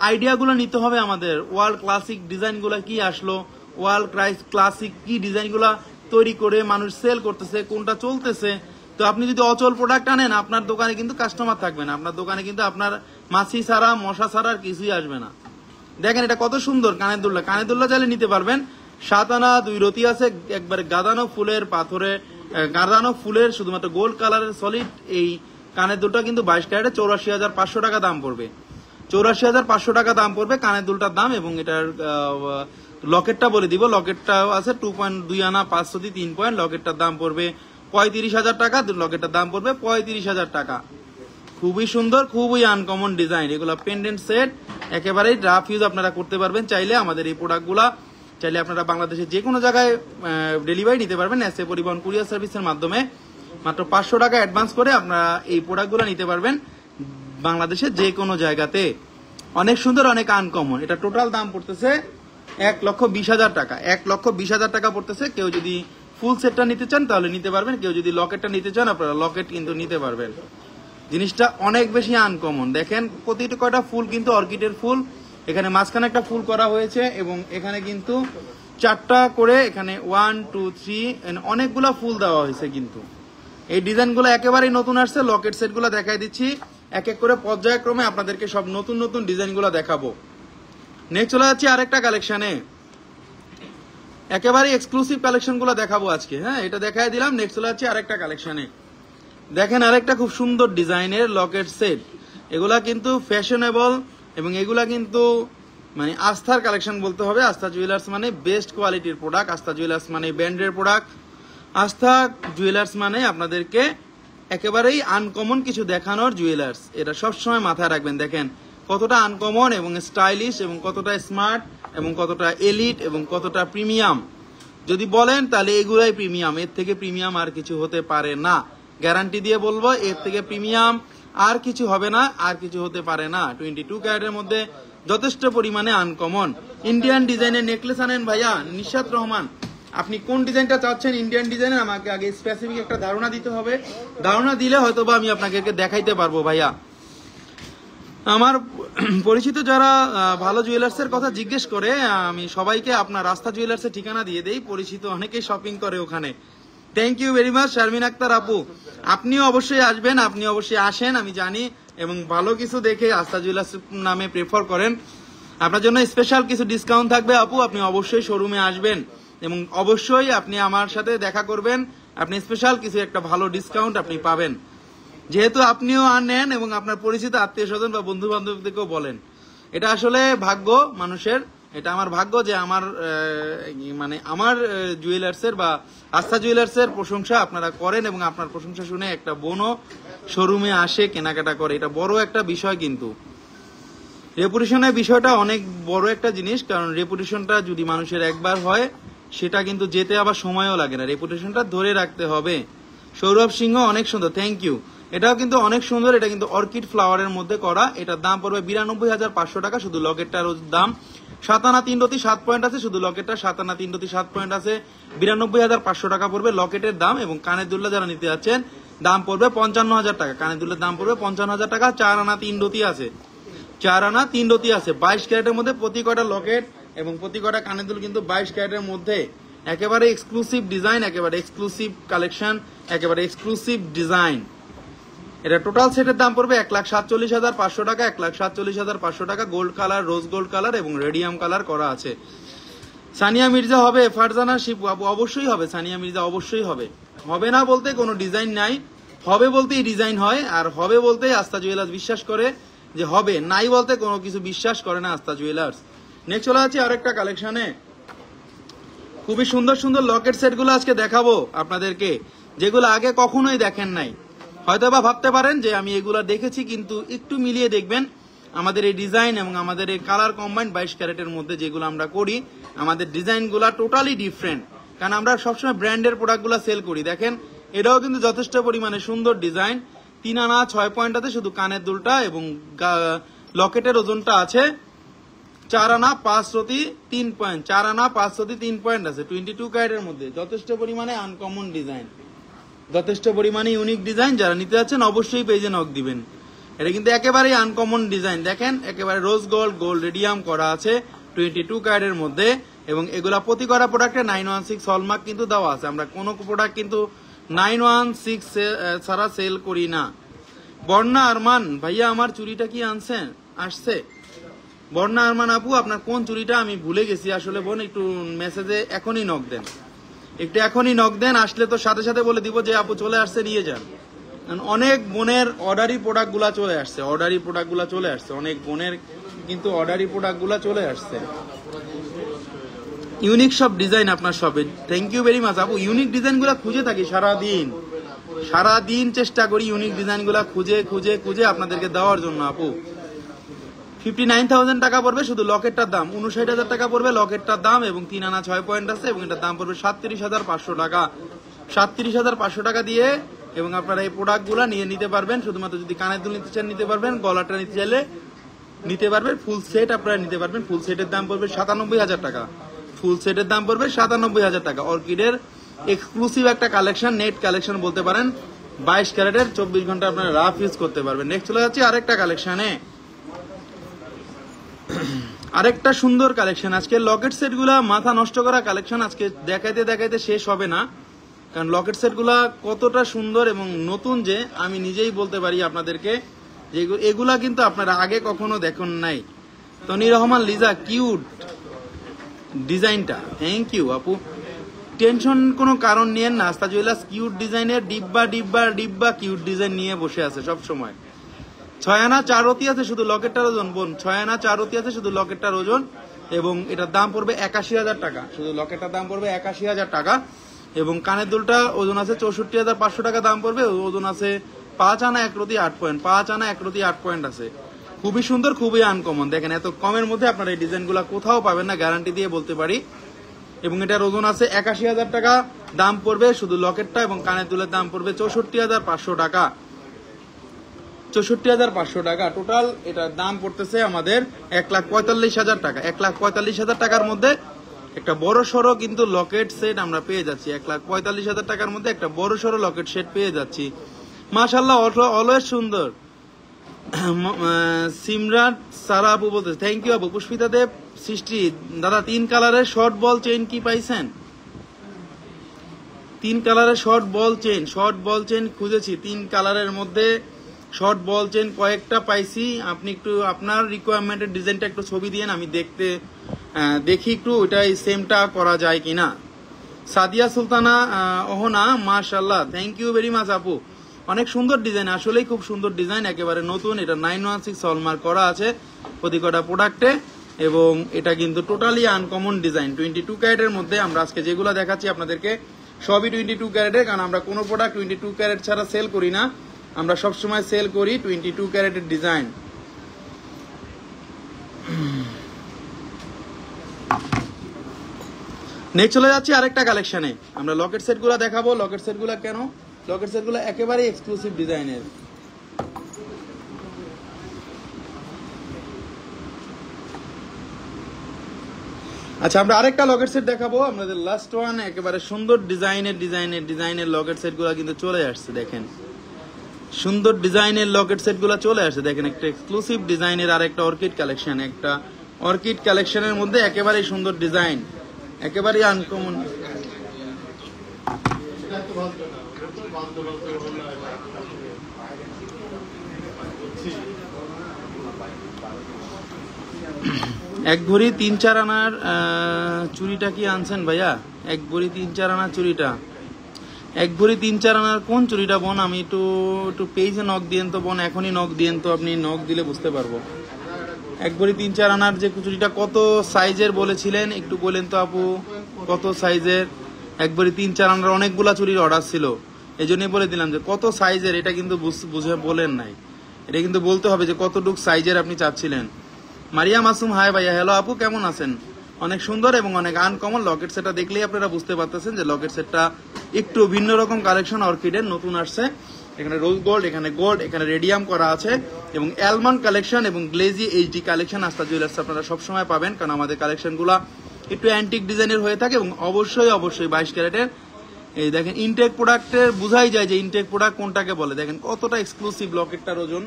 আইডিয়াগুলো নিতে হবে আমাদের। ওয়ার্ল্ড ক্লাসিক ডিজাইনগুলো কি আসলো, ওয়ার্ল্ড ক্লাসিক কি ডিজাইনগুলো তৈরি করে মানুষ সেল করতেছে, কোনটা চলতেছে। তো আপনি যদি অচল প্রোডাক্ট আনেন, আপনার দোকানে কিন্তু কাস্টমার থাকবে না, আপনার দোকানে কিন্তু আপনার মাছি ছাড়া মশা ছাড়া আর কিছুই আসবে না। দেখেন এটা কত সুন্দর কানের দুল্লা, কানের দুল্লা চাইলে নিতে পারবেন। 7 আনা 2 রতি আছে, একবারে গাদানো ফুলের পাথরে, গাদানো ফুলের শুধুমাত্র গোল্ড কালারের সলিড এই কানের দুলটা কিন্তু 22 ক্যারেটে 84,500 টাকা দাম পড়বে। 84,500 টাকা দাম পড়বে কানের দুলটার দাম। এবং এটার লকেটটা বলে দিব, লকেটটা আছে 2.2 আনা 5 রতি 3 পয়েন্ট, লকেটটার দাম পড়বে 35,000 টাকা, লকেটটার দাম পড়বে 35,000 টাকা। খুবই সুন্দর, খুবই আনকমন ডিজাইন। এগুলো পেন্ডেন্ট সেট, একেবারেই রাফ ইউজ আপনারা করতে পারবেন চাইলে। আমাদের এই প্রোডাক্টগুলা চাইলে আপনারা বাংলাদেশের যে কোনো জায়গায় ডেলিভারি নিতে পারবেন এসএ পরিবহন কুরিয়ার সার্ভিসের মাধ্যমে। মাত্র 500 টাকা অ্যাডভান্স করে আপনারা এই প্রোডাক্টগুলো নিতে পারবেন বাংলাদেশের যে কোনো জায়গাতে। অনেক সুন্দর, অনেক আনকমন। এটা টোটাল দাম পড়তেছে 1,20,000 টাকা, 1,20,000 টাকা পড়তেছে। কেউ যদি ফুল সেটটা নিতে চান তাহলে নিতে পারবেন, কেউ যদি লকেটটা নিতে চান আপনারা লকেট কিন্তু নিতে পারবেন। জিনিসটা অনেক বেশি আনকমন। দেখেন প্রতিটা কয়টা ফুল কিন্তু অর্কিডের ফুল, এখানে মাঝখানে একটা ফুল করা হয়েছে এবং এখানে কিন্তু 4টা করে, এখানে 1 2 3 অনেকগুলা ফুল দেওয়া হয়েছে। কিন্তু এই ডিজাইনগুলো একেবারেই নতুন আসছে। লকেট সেটগুলো দেখাই দিচ্ছি এক এক করে পর্যায়ক্রমে, আপনাদেরকে সব নতুন নতুন ডিজাইনগুলো দেখাবো। নেক্সট চলে যাচ্ছি আরেকটা কালেকশনে, একেবারে এক্সক্লুসিভ কালেকশন গুলো দেখাবো আজকে। হ্যাঁ এটা দেখাই দিলাম। নেক্সট চলে যাচ্ছি আরেকটা কালেকশনে। দেখেন আরেকটা খুব সুন্দর ডিজাইনের লকেট সেট। এগুলা কিন্তু ফ্যাশনেবল এবং এগুলা কিন্তু মানে আস্থার কালেকশন বলতে হবে। আস্থা জুয়েলার্স মানে বেস্ট কোয়ালিটির প্রোডাক্ট, আস্থা জুয়েলার্স মানে ব্র্যান্ডের প্রোডাক্ট, আস্থা জুয়েলার্স মানে আপনাদেরকে একেবারেই আনকমন কিছু দেখানোর জুয়েলার্স। এটা সবসময় মাথায় রাখবেন। দেখেন কতটা আনকমন এবং স্টাইলিশ এবং কতটা স্মার্ট এবং কতটা এলিট এবং কতটা প্রিমিয়াম। যদি বলেন তাহলে এগুলাই প্রিমিয়াম, এর থেকে প্রিমিয়াম আর কিছু হতে পারে না। গ্যারান্টি দিয়ে বলবো এর থেকে প্রিমিয়াম আর কিছু হবে না, আর কিছু হতে পারে না। 22 ক্যারেটের মধ্যে যথেষ্ট পরিমাণে আনকমন। ইন্ডিয়ান ডিজাইনের নেকলেস আনেন ভাইয়া নিশাত রহমান, আপনি কোন ডিজাইনটা চাচ্ছেন ইন্ডিয়ান ডিজাইনের, আমাকে আগে স্পেসিফিক একটা ধারণা দিতে হবে। ধারণা দিলে হয়তো বা আমি আপনাকে দেখাইতে পারবো ভাইয়া। আমার পরিচিত যারা ভালো জুয়েলার্সের কথা জিজ্ঞেস করে, আমি সবাইকে আপনার রাস্তা জুয়েলার্সের ঠিকানা দিয়ে দেই। পরিচিত অনেকেই শপিং করে ওখানে। Thank you very much Sharmin Akter আপু, আপনিও অবশ্যই আসবেন, আপনি অবশ্যই আসেন আমি জানি, এবং ভালো কিছু দেখে আস্থা জুয়েলার্স নামে প্রেফার করেন। আপনার জন্য স্পেশাল কিছু ডিসকাউন্ট থাকবে আপু, আপনি অবশ্যই শোরুমে আসবেন এবং অবশ্যই আপনি আমার সাথে দেখা করবেন। আপনি স্পেশাল কিছু একটা ভালো ডিসকাউন্ট আপনি পাবেন, যেহেতু আপনিও নেন এবং আপনার পরিচিত আত্মীয় স্বজন বা বন্ধু বান্ধবদেরকেও বলেন। এটা আসলে ভাগ্য মানুষের, এটা আমার ভাগ্য যে আমার মানে আমার জুয়েলার্সের বা আস্থা জুয়েলার্সের প্রশংসা আপনারা করেন এবং আপনার প্রশংসা শুনে একটা বোনও শোরুমে আসে কেনাকাটা করে। এটা বড় একটা বিষয়। কিন্তু রেপুটেশনের বিষয়টা অনেক বড় একটা জিনিস, কারণ রেপুটেশনটা যদি মানুষের একবার হয় সেটা কিন্তু যেতে আবার সময়ও লাগে না, রেপুটেশনটা ধরে রাখতে হবে। সৌরভ সিংহ অনেক সুন্দর, থ্যাংক ইউ। এটাও কিন্তু অনেক সুন্দর, এটা কিন্তু অর্কিড ফ্লাওয়ারের মধ্যে করা। এটার দাম পড়বে 92,500 টাকা। শুধু লকেটটার দাম 7 আনা 3 রতি 7 পয়েন্ট আছে, শুধু লকেটটা 7 আনা 3 রতি 7 পয়েন্ট আছে, 92,500 টাকা পড়বে লকেটের দাম। এবং কানের দুল্লা যারা নিতে যাচ্ছেন দাম পড়বে 55,000 টাকা। কানের দুলের দাম পড়বে 55,000 টাকা। 4 আনা 3 রতি আছে, 4 আনা 3 রতি আছে। 22 ক্যারেটের মধ্যে প্রতি কটা লকেট এবং প্রতি কটা কানের দুল কিন্তু 22 ক্যারেটের মধ্যে একেবারে এক্সক্লুসিভ ডিজাইন, একেবারে এক্সক্লুসিভ কালেকশন, একেবারে এক্সক্লুসিভ ডিজাইন। এটা টোটাল সেটের দাম পড়বে 1,47,500 টাকা, 1,47,500 টাকা। Gold colour, rose gold colour এবং রেডিয়াম কালার করা আছে। সানিয়া মির্জা হবে, ফারজানা শিপু আপু অবশ্যই হবে, সানিয়া মির্জা অবশ্যই হবে। হবে না বলতে কোনো ডিজাইন নাই, হবে বলতেই ডিজাইন হয়, আর হবে বলতেই আস্থা জুয়েলার্স বিশ্বাস করে যে হবে, নাই বলতে কোনো কিছু বিশ্বাস করে না আস্থা জুয়েলার্স। নেক্সট চলে যাচ্ছি আরেকটা কালেকশনে। খুবই সুন্দর সুন্দর লকেট সেট গুলো আজকে দেখাবো আপনাদেরকে, যেগুলো আগে কখনোই দেখেন নাই। হয়তো বা ভাবতে পারেন যে আমি এগুলা দেখেছি, কিন্তু একটু মিলিয়ে দেখবেন আমাদের এই ডিজাইন এবং আমাদের এই কালার কম্বাইন্ড 22 ক্যারেটের মধ্যে যেগুলো আমরা করি, আমাদের ডিজাইন গুলা টোটালি ডিফারেন্ট। কারণ আমরা সবসময় ব্র্যান্ডের প্রোডাক্ট গুলা সেল করি। দেখেন এটাও কিন্তু যথেষ্ট পরিমাণে সুন্দর ডিজাইন। 3 আনা 6 পয়েন্ট আছে, শুধু কানের দুলটা এবং লকেটের ওজনটা আছে 4 আনা 5 রতি 3 পয়েন্ট, 4 আনা 5 রতি 3 পয়েন্ট আছে 22 ক্যারেটের মধ্যে। যথেষ্ট পরিমাণে আনকমন ডিজাইন, যথেষ্ট পরিমাণে ইউনিক ডিজাইন। যারা নিতে যাচ্ছেন অবশ্যই পেজে নক দিবেন। এটা কিন্তু একেবারেই আনকমন ডিজাইন। দেখেন একেবারে রোজ গোল্ড, গোল্ড রেডিয়াম করা আছে 22 ক্যারেটের মধ্যে, এবং এগুলা প্রতি করা প্রোডাক্টে 916 হলমার্ক কিন্তু দেওয়া আছে। আমরা কোনো প্রোডাক্ট কিন্তু 916 ছাড়া সেল করি না। বর্ণা আরমান ভাইয়া, আমার চুরিটা কি আনছেন আসছে? বর্ণা আরমান আপু, আপনার কোন চুরিটা আমি ভুলে গেছি আসলে বোন, একটু মেসেজে এখনই নক দেন, একটু এখনই নক দেন। আসলে তো সাথে সাথে বলে দিব যে আপু চলে আসছে, নিয়ে যান। অনেক বোনের অর্ডারি প্রোডাক্ট গুলা চলে আসছে, অর্ডারি প্রোডাক্ট গুলা চলে আসছে, অনেক বোনের কিন্তু অর্ডারি প্রোডাক্ট গুলা চলে আসছে। ইউনিক সব ডিজাইন আপনার সবে, থ্যাংক ইউ ভেরি মাচ আপু। ইউনিক ডিজাইন গুলা খুঁজে থাকি সারাদিন, সারাদিন চেষ্টা করি ইউনিক ডিজাইন গুলা খুঁজে খুঁজে খুঁজে আপনাদেরকে দেওয়ার জন্য আপু। 59,000 টাকা পড়বে শুধু লকেটটার দাম, 59,000 টাকা পড়বে লকেটটার দাম, এবং 3 আনা 6 পয়েন্ট আছে, এবং এটার দাম পড়বে 37,500 টাকা। 37,500 টাকা দিয়ে এবং আপনারা এই প্রোডাক্ট গুলা নিয়ে নিতে পারবেন। শুধুমাত্র যদি কানের দুল নিতে চান নিতে পারবেন, গলাটা নিতে চাইলে নিতে পারবেন, ফুল সেট আপনারা নিতে পারবেন। ফুল সেটের দাম পড়বে 97,000 টাকা, ফুল সেটের দাম পড়বে 97,000 টাকা। অর্কিডের এক্সক্লুসিভ একটা কালেকশন, নেট কালেকশন বলতে পারেন, 22 ক্যারেটের 24 ঘন্টা আপনারা রাফ ইউজ করতে পারবেন। নেক্সট চলে যাচ্ছি আরেকটা কালেকশনে, আরেকটা সুন্দর কালেকশন। আজকে লকেট সেট গুলা মাথা নষ্ট করা কালেকশন, আজকে দেখাইতে দেখাইতে শেষ হবে না। কারণ লকেট সেট গুলা কতটা সুন্দর এবং নতুন যে আমি নিজেই বলতে পারি আপনাদেরকে যে এগুলা কিন্তু আপনারা আগে কখনো দেখেন নাই। তনি রহমান লিজা, কিউট ডিজাইনটা, থ্যাংক ইউ আপু। টেনশন কোনো কারণ নিয়েন না, আস্থা জুয়েলার্স কিউট ডিজাইনের ডিব্বা ডিব্বা ডিব্বা কিউট ডিজাইন নিয়ে বসে আছে সব সময়। 6 আনা 4 রতি আছে শুধু লকেটটার ওজন বোন, 6 আনা 4 রতি আছে শুধু লকেটটার ওজন, এবং এটার দাম পড়বে 81,000 টাকা। শুধু লকেটটার দাম পড়বে 81,000 টাকা, এবং কানের দুলটা ওজন আছে 64,500 টাকা দাম পড়বে। ওজন আছে 5 আনা 1 রতি 8 পয়েন্ট, 5 আনা 1 রতি 8 পয়েন্ট আছে। খুবই সুন্দর, খুবই আনকমন। দেখেন এত কমের মধ্যে আপনারা এই ডিজাইন গুলা কোথাও পাবেন না, গ্যারান্টি দিয়ে বলতে পারি। এবং এটার ওজন আছে 81,000 টাকা দাম পড়বে শুধু লকেটটা, এবং কানের দুলের দাম পড়বে 64,500 টাকা, 64,500 টাকা। টোটাল এটার দাম পড়তেছে আমাদের 1,45,000 টাকা। 1,45,000 টাকার মধ্যে একটা বড় সড়ো কিন্তু লকেট সেট আমরা পেয়ে যাচ্ছি। 1,45,000 টাকার মধ্যে একটা বড় সড়ো লকেট সেট পেয়ে যাচ্ছি। মাশাআল্লাহ, অলওয়েজ সুন্দর। সিমরান সারা আপু বলতে থ্যাংক ইউ আপু। পুষ্পিতা দেব সৃষ্টি, দাদা 3 কালারের শর্ট বল চেইন কি পাইছেন? 3 কালারের শর্ট বল চেইন খুঁজেছি, 3 কালারের মধ্যে শর্ট বল চেইন কয়েকটা পাইছি। আপনি একটু আপনার রিকোয়ারমেন্টের ডিজাইনটা একটু ছবি দিয়েন, আমি দেখি একটু ওইটাই সেমটা করা যায় কিনা। সাদিয়া সুলতানা ওহনা, মাশাআল্লাহ, থ্যাংক ইউ ভেরি মাচ আপু। অনেক সুন্দর ডিজাইন, আসলেই খুব সুন্দর ডিজাইন, একেবারে নতুন। এটা 916 হলমার্ক করা আছে প্রতি কটা প্রোডাক্টে, এবং এটা কিন্তু টোটালি আনকমন ডিজাইন। 22 ক্যারেটের মধ্যে আমরা আজকে যেগুলো দেখাচ্ছি আপনাদেরকে সবই 22 ক্যারেটের, কারণ আমরা কোনো প্রোডাক্ট 22 ক্যারেট ছাড়া সেল করি না। আমরা সবসময় সেল করি 22 ক্যারেটের ডিজাইন। নেক্সট চলে যাচ্ছি আরেকটা কালেকশনে, আমরা লকেট সেট গুলা দেখাবো। লকেট সেট গুলা কেন? লকেট সেট গুলা একেবারে এক্সক্লুসিভ ডিজাইনের। আচ্ছা, আমরা আরেকটা লকেট সেট দেখাবো, আমাদের লাস্ট ওয়ান। একেবারে সুন্দর ডিজাইনের লকেট সেট গুলা কিন্তু চলে আসছে। দেখেন সুন্দর ডিজাইনের লকেট সেট গুলা চলে আসছে। দেখেন একটা এক্সক্লুসিভ ডিজাইনের আরেকটা অর্কিড কালেকশন, একটা অর্কিড কালেকশনের মধ্যে একেবারে সুন্দর ডিজাইন, একেবারে আনকমন। এক ভরি 3-4 আনার চুরিটা কি আনছেন ভাইয়া? এক ভরি 3-4 আনার চুরিটা, এক ভরি 3-4 আনার কোন চুরিটা বোন? আমি একটু পেজে নক দিয়েন তো বোন, এখনই নক দিয়েন তো, আপনি নক দিলে বুঝতে পারবো। এক ভরি 3-4 আনার যে চুরিটা কত সাইজের বলেছিলেন একটু বলেন তো আপু, কত সাইজের? এক ভরি 3-4 আনার অনেকগুলা চুরির অর্ডার ছিল, এই জন্যই বলে দিলাম যে কত সাইজের, এটা কিন্তু বুঝে বলেন নাই, এটা কিন্তু বলতে হবে যে কতটুক সাইজের আপনি চাচ্ছিলেন। মারিয়া মাসুম হাই ভাইয়া, হ্যালো আপু, কেমন আছেন? অনেক সুন্দর এবং অনেক আনকমন লকেট সেটটা দেখলেই আপনারা বুঝতে পারতেছেন যে লকেট সেটটা একটু ভিন্ন রকম কালেকশন অর্কিডের নতুন আসছে। এখানে রোজ গোল্ড, এখানে গোল্ড, এখানে রেডিয়াম করা আছে এবং অ্যালমন্ড কালেকশন এবং গ্লেজি এইচডি কালেকশন আস্থা জুয়েলার্স আপনারা সবসময় পাবেন, কারণ আমাদের কালেকশনগুলো একটু অ্যান্টিক ডিজাইনের হয়ে থাকে এবং অবশ্যই 22 ক্যারেটের। এই দেখেন ইনটেক প্রোডাক্টের বোঝাই যায় যে ইনটেক প্রোডাক্ট কোনটাকে বলে। দেখেন কতটা এক্সক্লুসিভ লকেটটার ওজন।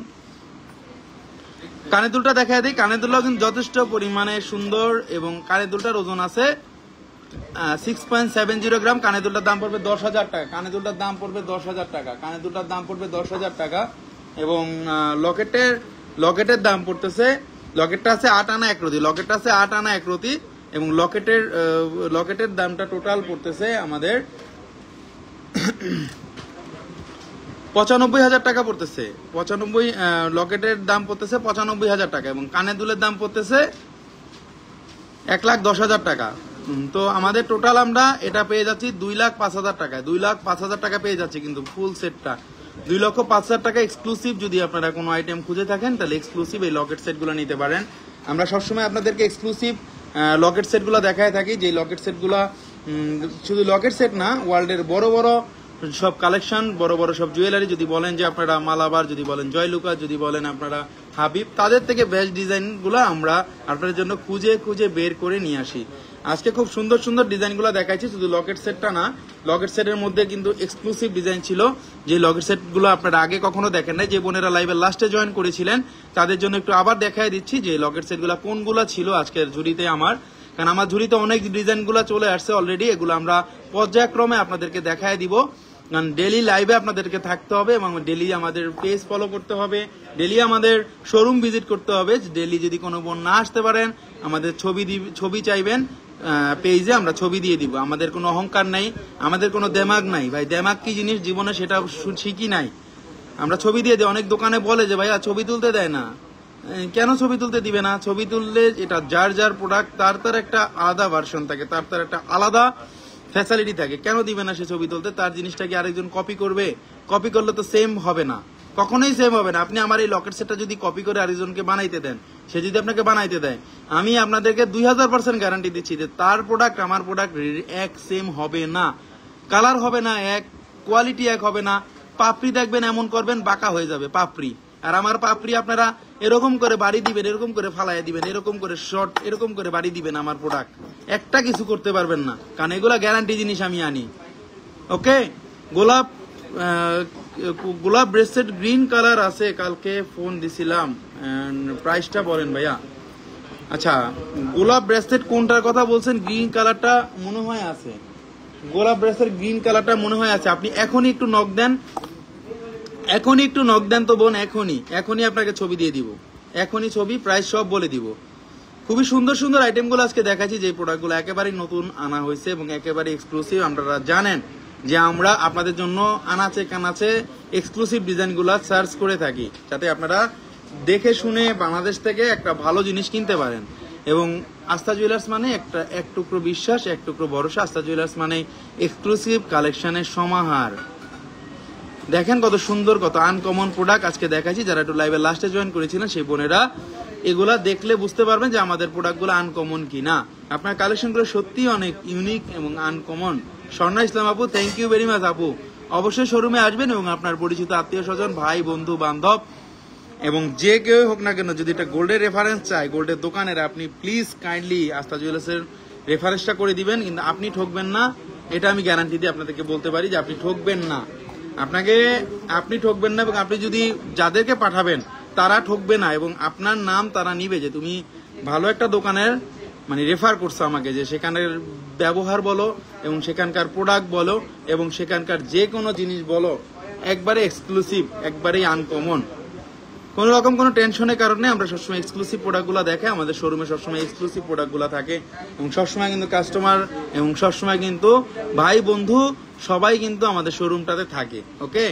কানের দুলটা দেখা দিই, কানের দুলটাও কিন্তু যথেষ্ট পরিমাণে সুন্দর এবং কানের দুলটার ওজন আছে 6.70 গ্রাম। কানের দুলটার দাম পড়বে 10,000 টাকা, কানের দুলটার দাম পড়বে 10,000 টাকা, কানের দুলটার দাম পড়বে 10,000 টাকা। এবং লকেটের দাম পড়তেছে, লকেটটা আছে 8 আনা 1 রতি, লকেটটা আছে 8 আনা 1 রতি এবং লকেটের দামটা টোটাল পড়তেছে আমাদের 95,000 টাকা পড়তেছে। 95 লকেটের দাম পড়তেছে 95,000 টাকা এবং কানের দুলের দাম পড়তেছে 1,10,000 টাকা। তো আমাদের টোটাল আমরা এটা পেয়ে যাচ্ছি 2,05,000 টাকায়, 2,05,000 টাকা পেয়ে যাচ্ছি কিন্তু ফুল সেটটা 2,05,000 টাকা এক্সক্লুসিভ। যদি আপনারা কোনো আইটেম খুঁজে থাকেন তাহলে এক্সক্লুসিভ এই লকেট সেটগুলো নিতে পারেন। আমরা সবসময় আপনাদেরকে এক্সক্লুসিভ লকেট সেটগুলো দেখায় থাকি, যে লকেট সেটগুলো শুধু লকেট সেট না, ওয়ার্ল্ডের বড় বড় সব কালেকশন, বড় বড় সব জুয়েলারি, যদি বলেন যে আপনারা মালাবার, যদি বলেন জয়লুকা, যদি বলেন আপনারা হাবিব, তাদের থেকে বেস্ট ডিজাইনগুলো আমরা আপনাদের জন্য খুঁজে খুঁজে বের করে নিয়ে আসি। আজকে খুব সুন্দর সুন্দর ডিজাইনগুলো দেখাইছি, শুধু লকেট সেটটা না, লকেট সেটের মধ্যে কিন্তু এক্সক্লুসিভ ডিজাইন ছিল, যে লকেট সেটগুলো আপনারা আগে কখনো দেখেন নাই। যে বোনেরা লাইভের লাস্টে জয়েন করেছিলেন তাদের জন্য একটু আবার দেখাই দিচ্ছি যে লকেট সেটগুলো কোনগুলো ছিল আজকের ঝুড়িতে আমার, কারণ আমার ঝুড়িতে অনেক ডিজাইনগুলো চলে আসছে অলরেডি, এগুলো আমরা পর্যায়ক্রমে আপনাদেরকে দেখায় দিব। কারণ ডেলি লাইভে আপনাদেরকে থাকতে হবে এবং ডেলি আমাদের পেজ ফলো করতে হবে, ডেলি আমাদের শোরুম ভিজিট করতে হবে। ডেলি যদি কোনো বোন না আসতে পারেন, আমাদের ছবি চাইবেন পেজে, আমরা ছবি দিয়ে দিব। আমাদের কোনো অহংকার নাই, আমাদের কোনো দেমাগ নাই ভাই, দেমাগ কি জিনিস জীবনে সেটা শিখি নাই, আমরা ছবি দিয়ে দিই। অনেক দোকানে বলে যে ভাইয়া ছবি তুলতে দেয় না, কেন ছবি তুলতে দিবে না? ছবি তুললে এটা যার প্রোডাক্ট তার একটা আলাদা ভার্সন থাকে, তার একটা আলাদা ফ্যাসিলিটি থাকে, কেন দিবে না সে ছবি তুলতে? তার জিনিসটা কি আরেকজন কপি করবে? কপি করলে তো সেম হবে না, কখনোই সেম হবে না। আপনি আমার এই লকেট সেটটা যদি কপি করে আরেকজনকে বানাইতে দেন, সে যদি আপনাকে বানাইতে দেয়, আমি আপনাদেরকে 2000% গ্যারান্টি দিচ্ছি যে তার প্রোডাক্ট আমার প্রোডাক্ট এক সেম হবে না, কালার হবে না এক, কোয়ালিটি এক হবে না। পাপড়ি দেখবেন এমন করবেন বাঁকা হয়ে যাবে পাপড়ি, আর আমার পাপড়ি আপনারা এরকম করে বাড়ি দিবেন, এরকম করে ফালাই দিবেন, এরকম করে শর্ট, এরকম করে বাড়ি দিবেন, আমার প্রোডাক্ট একটা কিছু করতে পারবেন না, কারণ এগুলা গ্যারান্টি জিনিস আমি আনি। ওকে, গোলাপ ব্রেসলেট গ্রিন কালার আছে, কালকে ফোন দিছিলাম, প্রাইসটা বলেন ভাইয়া। আচ্ছা, গোলাপ ব্রেসলেট কোনটার কথা বলছেন? গ্রিন কালারটা মনে হয় আছে, গোলাপ ব্রেসলেট গ্রিন কালারটা মনে হয় আছে। আপনি এখনই একটু নক দেন, এখনই একটু নক দেন তো বোন, এখনই আপনাকে ছবি দিয়ে দিব, এখনই ছবি প্রাইস সব বলে দিব। খুবই সুন্দর সুন্দর আইটেমগুলো আজকে দেখাচ্ছি, যে প্রোডাক্টগুলো একেবারেই নতুন আনা হয়েছে এবং একেবারে এক্সক্লুসিভ। আপনারা জানেন যে আমরা আপনাদের জন্য আনাচে কানাচে এক্সক্লুসিভ ডিজাইনগুলো সার্চ করে থাকি, যাতে আপনারা দেখে শুনে বাংলাদেশ থেকে একটা ভালো জিনিস কিনতে পারেন। এবং আস্থা জুয়েলার্স মানে এক টুকরো বিশ্বাস, এক টুকরো ভরসা। আস্থা জুয়েলার্স মানে এক্সক্লুসিভ কালেকশনের সমাহার। দেখেন কত সুন্দর, কত আনকমন প্রোডাক্ট আজকে দেখাচ্ছি। যারা একটু লাইভের লাস্টে জয়েন করেছিলেন সেই বোনেরা এগুলা দেখলে বুঝতে পারবেন যে আমাদের প্রোডাক্টগুলো আনকমন কিনা। আপনার কালেকশনগুলো সত্যি অনেক ইউনিক এবং আনকমন। স্বর্ণা ইসলাম আপু, থ্যাংক ইউ ভেরি মাচ আপু। অবশ্যই শোরুমে আসবেন এবং আপনার পরিচিত আত্মীয় স্বজন, ভাই বন্ধু বান্ধব এবং যে কেউ হোক না কেন, যদি এটা গোল্ডের রেফারেন্স চাই, গোল্ডের দোকানের, আপনি প্লিজ কাইন্ডলি আস্থা জুয়েলার্সের রেফারেন্সটা করে দিবেন, কিন্তু আপনি ঠকবেন না, এটা আমি গ্যারান্টি দিয়ে আপনাদেরকে বলতে পারি যে আপনি ঠকবেন না, আপনি ঠকবেন না। এবং আপনি যদি যাদেরকে পাঠাবেন তারা ঠকবে না এবং আপনার নাম তারা নিবে যে তুমি ভালো একটা দোকানের মানে রেফার করছো আমাকে, যে সেখানের ব্যবহার বলো এবং সেখানকার প্রোডাক্ট বলো এবং সেখানকার যে কোনো জিনিস বলো একবারে এক্সক্লুসিভ, একবারেই আনকমন। কোনো রকম কোনো টেনশনের কারণে আমরা সবসময় এক্সক্লুসিভ প্রোডাক্টগুলো দেখে আমাদের শোরুমে সবসময় এক্সক্লুসিভ প্রোডাক্টগুলো থাকে এবং সবসময় কিন্তু কাস্টমার এবং সবসময় কিন্তু ভাই বন্ধু সবাই কিন্তু আমাদের শোরুমটাতে থাকে। ওকে,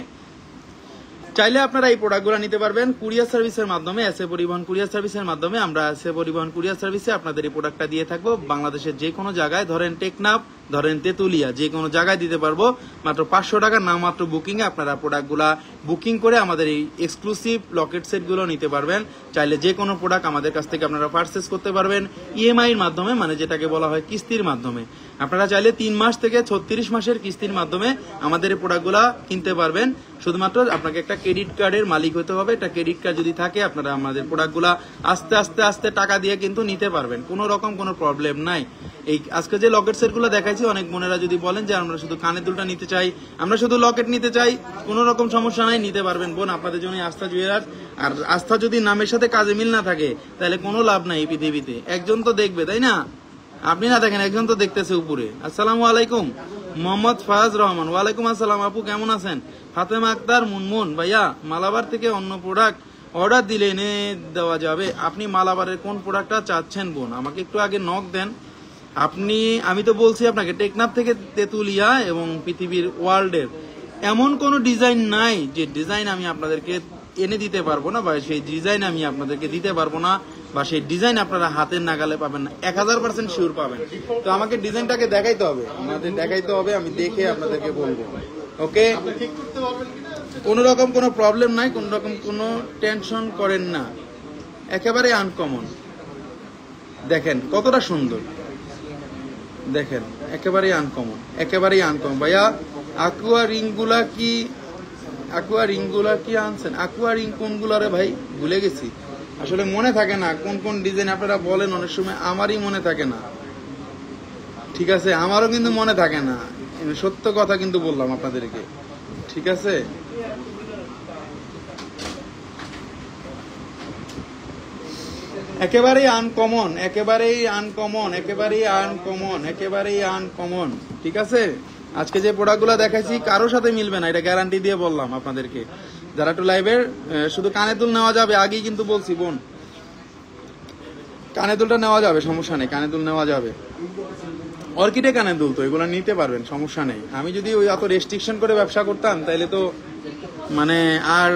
চাইলে আপনারা এই প্রোডাক্টগুলো নিতে পারবেন কুরিয়ার সার্ভিসের মাধ্যমে, এসএ পরিবহন কুরিয়ার সার্ভিসের মাধ্যমে। আমরা এসএ পরিবহন কুরিয়ার সার্ভিসে আপনাদের এই প্রোডাক্টটা দিয়ে থাকবো বাংলাদেশের যে কোনো জায়গায়, ধরেন টেকনাফ, ধরেন তেতুলিয়া, যে কোনো জায়গায় দিতে পারবো। মাত্র 500 টাকার নামমাত্র বুকিং এ আপনারা প্রোডাক্টগুলা বুকিং করে আমাদের এই এক্সক্লুসিভ লকেট সেটগুলো নিতে পারবেন। চাইলে যে কোনো প্রোডাক্ট আমাদের কাছ থেকে আপনারা পারচেস করতে পারবেন ইএমআই এর মাধ্যমে, মানে যেটাকে বলা হয় কিস্তির মাধ্যমে। আপনারা চাইলে 3 মাস থেকে 36 মাসের কিস্তির মাধ্যমে আমাদের এই প্রোডাক্টগুলা কিনতে পারবেন। শুধুমাত্র আপনাকে একটা ক্রেডিট কার্ডের মালিক হতে হবে। একটা ক্রেডিট কার্ড যদি থাকে আপনারা আমাদের প্রোডাক্টগুলা আস্তে আস্তে আস্তে টাকা দিয়ে কিন্তু নিতে পারবেন, কোনো রকম কোনো প্রবলেম নাই। এই আজকে যে লকেট সেটগুলো দেখাইছি, অনেক বোনেরা যদি বলেন যে আমরা শুধু কানের দুলটা নিতে চাই, আমরা শুধু লকেট নিতে চাই, কোনো রকম সমস্যা নাই, নিতে পারবেন বোন, আপনাদের জন্য আস্থা জুয়েলার্স। আর আস্থা যদি নামের সাথে কাজে মিল না থাকে তাহলে কোনো লাভ নাই এই পৃথিবীতে। একজন তো দেখবে, তাই না? আপনি না দেখেন, একজন তো দেখতেছে উপরে। আসসালামু আলাইকুম, মোহাম্মদ ফায়াজ রহমান। ওয়ালাইকুম আসসালাম আপু, কেমন আছেন? ফাতেমা আক্তার মুনমুন, ভাইয়া মালাবার থেকে অন্য প্রোডাক্ট অর্ডার দিলে এনে দেওয়া যাবে? আপনি মালাবারের কোন প্রোডাক্টটা চাচ্ছেন বোন, আমাকে একটু আগে নক দেন। আমি তো বলছি আপনাকে টেকনাফ থেকে তেতুলিয়া এবং পৃথিবীর ওয়ার্ল্ডের এমন কোন ডিজাইন নাই যে ডিজাইন আমি আপনাদেরকে এনে দিতে পারবো না, বা সেই ডিজাইন আমি আপনাদেরকে দিতে পারবো না, বা সেই ডিজাইন আপনারা হাতের নাগালে পাবেন না। 1000% শিওর পাবেন। তো আমাকে ডিজাইনটাকে দেখাইতে হবে, আমাদের দেখাইতে হবে, আমি দেখে আপনাদেরকে বলবো। ওকে, কোন রকম কোনো প্রবলেম নাই, কোন রকম কোনো টেনশন করেন না, একেবারে আনকমন। দেখেন কতটা সুন্দর, দেখেন একেবারেই আনকমন, একেবারেই আনকমন। ভাইয়া আকুয়া রিংগুলা কি আনছেন? আকুয়া রিং কোনগুলো রে ভাই, ভুলে গেছি আসলে, মনে থাকে না কোন কোন ডিজাইন আপনারা বলেন। অনেক সময় আমারই মনে থাকে না, ঠিক আছে, আমারও কিন্তু মনে থাকে না, সত্য কথা কিন্তু বললাম আপনাদেরকে, ঠিক আছে। একেবারেই আনকমন, একেবারেই আনকমন, একেবারেই আনকমন, একেবারেই আনকমন, ঠিক আছে। আজকে যে প্রোডাক্টগুলো দেখাইছি কারোর সাথে মিলবে না, এটা গ্যারান্টি দিয়ে বললাম আপনাদেরকে। যারা একটু লাইভের, শুধু কানের দুল নেওয়া যাবে, আগেই কিন্তু বলছি বোন, কানের দুলটা নেওয়া যাবে, সমস্যা নেই, কানের দুল নেওয়া যাবে। অর্কিডে কানের দুল তো এগুলো নিতে পারবেন, সমস্যা নেই। আমি যদি ওই অত রেস্ট্রিকশন করে ব্যবসা করতাম তাইলে তো মানে আর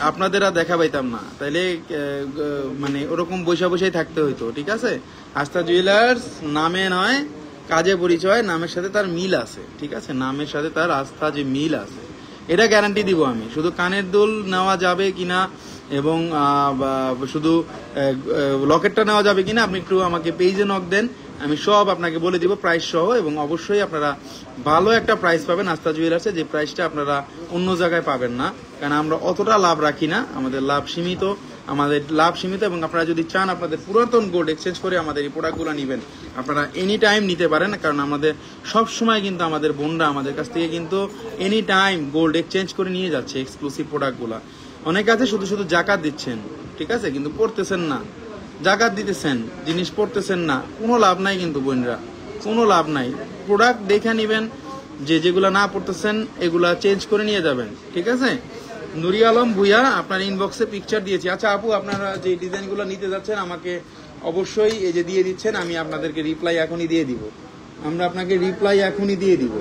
আপনাদের আর দেখা পাইতাম না, তাইলে মানে ওরকম বৈশা বসেই থাকতে হইতো, ঠিক আছে। আস্থা জুয়েলার্স নামে নয় কাজে পরিচয়, নামের সাথে তার মিল আছে, ঠিক আছে, নামের সাথে তার আস্থা যে মিল আছে এটা গ্যারান্টি দিব আমি। শুধু কানের দুল নেওয়া যাবে কিনা এবং শুধু লকেটটা নেওয়া যাবে কিনা আপনি একটু আমাকে পেজে নক দেন, আমি সব আপনাকে বলে দিব প্রাইস সহ, এবং অবশ্যই আপনারা ভালো একটা প্রাইস পাবেন আস্থা জুয়েলার্সে, যে প্রাইসটা আপনারা অন্য জায়গায় পাবেন না, কারণ আমরা অতটা লাভ রাখি না, আমাদের লাভ সীমিত, এবং আপনারা যদি চান আপনাদের পুরাতন গোল্ড এক্সচেঞ্জ করে আমাদের এই প্রোডাক্টগুলো নেবেন, আপনারা এনি টাইম নিতে পারেন, কারণ আমাদের সব সময় কিন্তু আমাদের বোনরা আমাদের কাছ থেকে কিন্তু এনি টাইম গোল্ড এক্সচেঞ্জ করে নিয়ে যাচ্ছে এক্সক্লুসিভ প্রোডাক্টগুলো। অনেকে আছে শুধু শুধু জাকাত দিচ্ছেন, ঠিক আছে, কিন্তু পড়তেছেন না, জাকাত দিতেছেন জিনিস পড়তেছেন না, কোনো লাভ নাই কিন্তু বোনরা, কোনো লাভ নাই। প্রোডাক্ট দেখে নিবেন, যেগুলা না পড়তেছেন এগুলা চেঞ্জ করে নিয়ে যাবেন, ঠিক আছে। নুরি আলম ভুইয়া আপনার ইনবক্সে পিকচার দিয়েছি। আচ্ছা আপু, আপনারা যে ডিজাইনগুলো নিতে যাচ্ছেন আমাকে অবশ্যই এই যে দিয়ে দিচ্ছেন, আমি আপনাদেরকে রিপ্লাই এখনই দিয়ে দিব, আমরা আপনাকে রিপ্লাই এখনই দিয়ে দিব।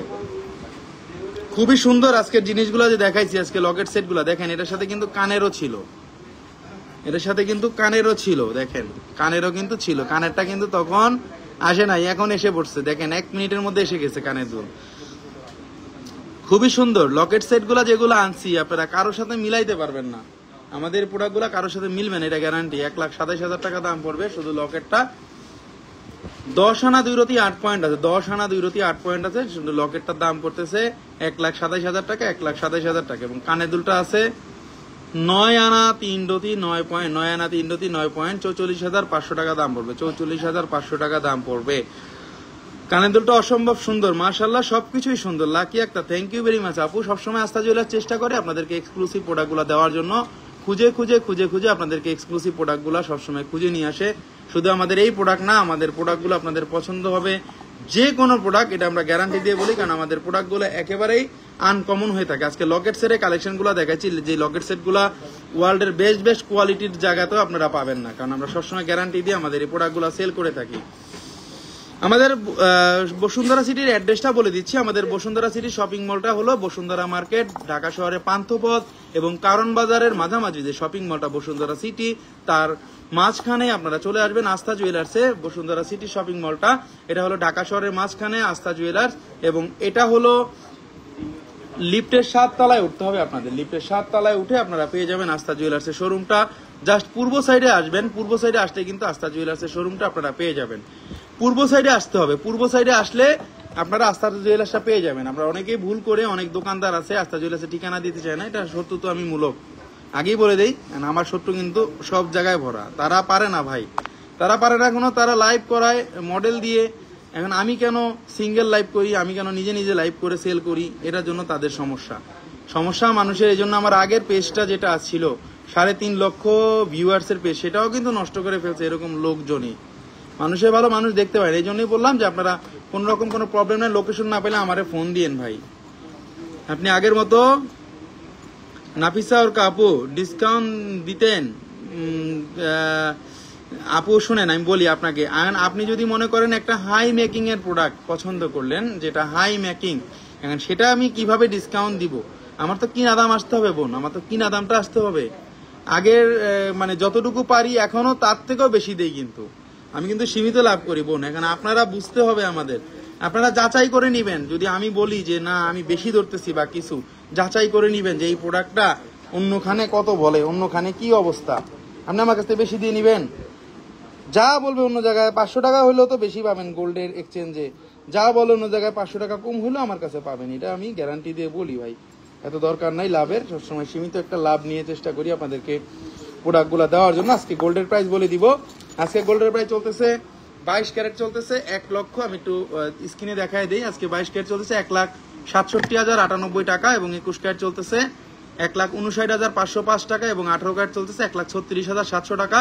খুবই সুন্দর আজকের জিনিসগুলো যে দেখাইছি, আজকে লকেট সেটগুলো দেখেন, এটার সাথে কিন্তু কানেরও ছিল, এটার সাথে কিন্তু কানেরও ছিল, দেখেন কানেরও কিন্তু ছিল, কানেরটা কিন্তু তখন আসে নাই, এখন এসে পড়ছে, দেখেন 1 মিনিটের মধ্যে এসে গেছে কানের দুল। খুবই সুন্দর লকেট সেটগুলো যেগুলো আনছি আপনারা কারোর সাথে মিলাইতে পারবেন না, আমাদের প্রোডাক্টগুলো কারোর সাথে মিলবে না, এটা গ্যারান্টি। 1,27,000 টাকা দাম পড়বে শুধু লকেটটা। 10 আনা 2 রতি 8 পয়েন্ট আছে, 10 আনা 2 রতি 8 পয়েন্ট আছে, শুধু লকেটটার দাম পড়তেছে 1,27,000 টাকা, 1,27,000 টাকা। এবং কানের দুলটা আছে 9 আনা 3 রতি 9 পয়েন্ট, 9 আনা 3 রতি 9 পয়েন্ট, 44,500 টাকা দাম পড়বে, 44,500 টাকা দাম পড়বে। কানের দুলটা অসম্ভব সুন্দর, মাশাআল্লাহ, সবকিছুই সুন্দর। লাকি একটা থ্যাংক ইউ ভেরি মাচ আপু, সবসময় আস্থা জুয়েলার্স চেষ্টা করে আপনাদেরকে এক্সক্লুসিভ প্রোডাক্টগুলো দেওয়ার জন্য, খুঁজে খুঁজে খুঁজে খুঁজে আপনাদেরকে এক্সক্লুসিভ প্রোডাক্টগুলো সবসময় খুঁজে নিয়ে আসে। শুধু আমাদের এই প্রোডাক্ট না, আমাদের প্রোডাক্টগুলো আপনাদের পছন্দ হবে, যে কোনো প্রোডাক্ট, এটা আমরা গ্যারান্টি দিয়ে বলি, কারণ আমাদের প্রোডাক্টগুলো একেবারেই আনকমন হয়ে থাকে। আজকে লকেট সেটের কালেকশনগুলো দেখাচ্ছি, যে লকেট সেটগুলো ওয়ার্ল্ডের বেস্ট কোয়ালিটির জায়গাতেও আপনারা পাবেন না, কারণ আমরা সবসময় গ্যারান্টি দিয়ে আমাদের এই প্রোডাক্টগুলো সেল করে থাকি। আমাদের বসুন্ধরা সিটির অ্যাড্রেসটা বলে দিচ্ছি। আমাদের বসুন্ধরা সিটি শপিং মলটা হলো বসুন্ধরা মার্কেট, ঢাকা শহরে পান্থপথ এবং কারণ বাজারের মাঝামাঝি যে শপিং মলটা বসুন্ধরা সিটি, তার মাঝখানে আপনারা চলে আসবেন আস্থা জুয়েলার্সে। বসুন্ধরা সিটি শপিং মলটা এটা হলো ঢাকা শহরের মাঝখানে আস্থা জুয়েলার্স, এবং এটা হলো লিফটের 7 তলায় উঠতে হবে আপনাদের। লিফটের 7 তলায় উঠে আপনারা পেয়ে যাবেন আস্থা জুয়েলার্সের শোরুমটা। জাস্ট পূর্ব সাইডে আসবেন, পূর্ব সাইডে আসলে কিন্তু আস্থা জুয়েলার্সের শোরুমটা আপনারা পেয়ে যাবেন। পূর্ব সাইডে আসতে হবে, পূর্ব সাইডে আসলে আপনারা আস্থা জুয়েলার্সটা পেয়ে যাবেন। আমরা অনেকেই ভুল করে, অনেক দোকানদার আছে আস্থা জুয়েলার্সের ঠিকানা দিতে চায় না, এটা শত্রু তো আমি মূলক আগেই বলে দেই, আমার শত্রু কিন্তু সব জায়গায় ভরা। তারা পারে না ভাই, তারা পারে না কোনো, তারা লাইভ করায় মডেল দিয়ে। এখন আমি কেন সিঙ্গেল লাইভ করি, আমি কেন নিজে নিজে লাইভ করে সেল করি, এটার জন্য তাদের সমস্যা মানুষের। এই জন্য আমার আগের পেজটা যেটা ছিল 3.5 লক্ষ ভিউয়ার্সের পেজ, সেটাও কিন্তু নষ্ট করে ফেলছে এরকম লোকজনই। মানুষের ভালো মানুষ দেখতে পায়, এই জন্যই বললাম যে আপনারা কোনো রকম কোনো প্রবলেম নাই, লোকেশন না পেলে আমারে ফোন দিয়েন ভাই। আপনি আগের মতো নাফিসা ওর আপু ডিসকাউন্ট দিতেন। আপু শুনেন, আমি বলি আপনাকে, আপনি যদি মনে করেন একটা হাই মেকিং এর প্রোডাক্ট পছন্দ করলেন, যেটা হাই মেকিং, এখন সেটা আমি কিভাবে ডিসকাউন্ট দিব? আমার তো কিনা দাম আসতে হবে বোন, আমার তো কিনা দামটা আসতে হবে। আগের মানে যতটুকু পারি এখনো তার থেকেও বেশি দেই, কিন্তু আমি কিন্তু সীমিত লাভ করি বোন। এখন আপনারা বুঝতে হবে আমাদের, আপনারা যাচাই করে নিবেন। যদি আমি বলি যে না আমি বেশি ধরতেছি বা কিছু, যাচাই করে নিবেন যে এই প্রোডাক্টটা অন্যখানে কত বলে, অন্যখানে কি অবস্থা, আপনি আমার কাছ থেকে বেশি দিয়ে নিবেন। যা বলবে অন্য জায়গায় 500 টাকা হইলেও তো বেশি পাবেন গোল্ডের এক্সচেঞ্জে, যা বলে অন্য জায়গায় 500 টাকা কম হইলেও আমার কাছে পাবেন, এটা আমি গ্যারান্টি দিয়ে বলি ভাই। এত দরকার নাই লাভের, সবসময় সীমিত একটা লাভ নিয়ে চেষ্টা করি আপনাদেরকে প্রোডাক্টগুলো দেওয়ার জন্য। আজকে গোল্ডের প্রাইস বলে দিব। আজকে গোল্ডের প্রাইস চলতেছে 22 ক্যারেট চলতেছে 1 লক্ষ, আমি একটু স্ক্রিনে দেখাই দিই। আজকে 22 ক্যারেট চলতেছে 1,67,098 টাকা, এবং 21 ক্যারেট চলতেছে 1,59,505 টাকা, এবং 18 ক্যারেট চলতেছে 1,36,700 টাকা।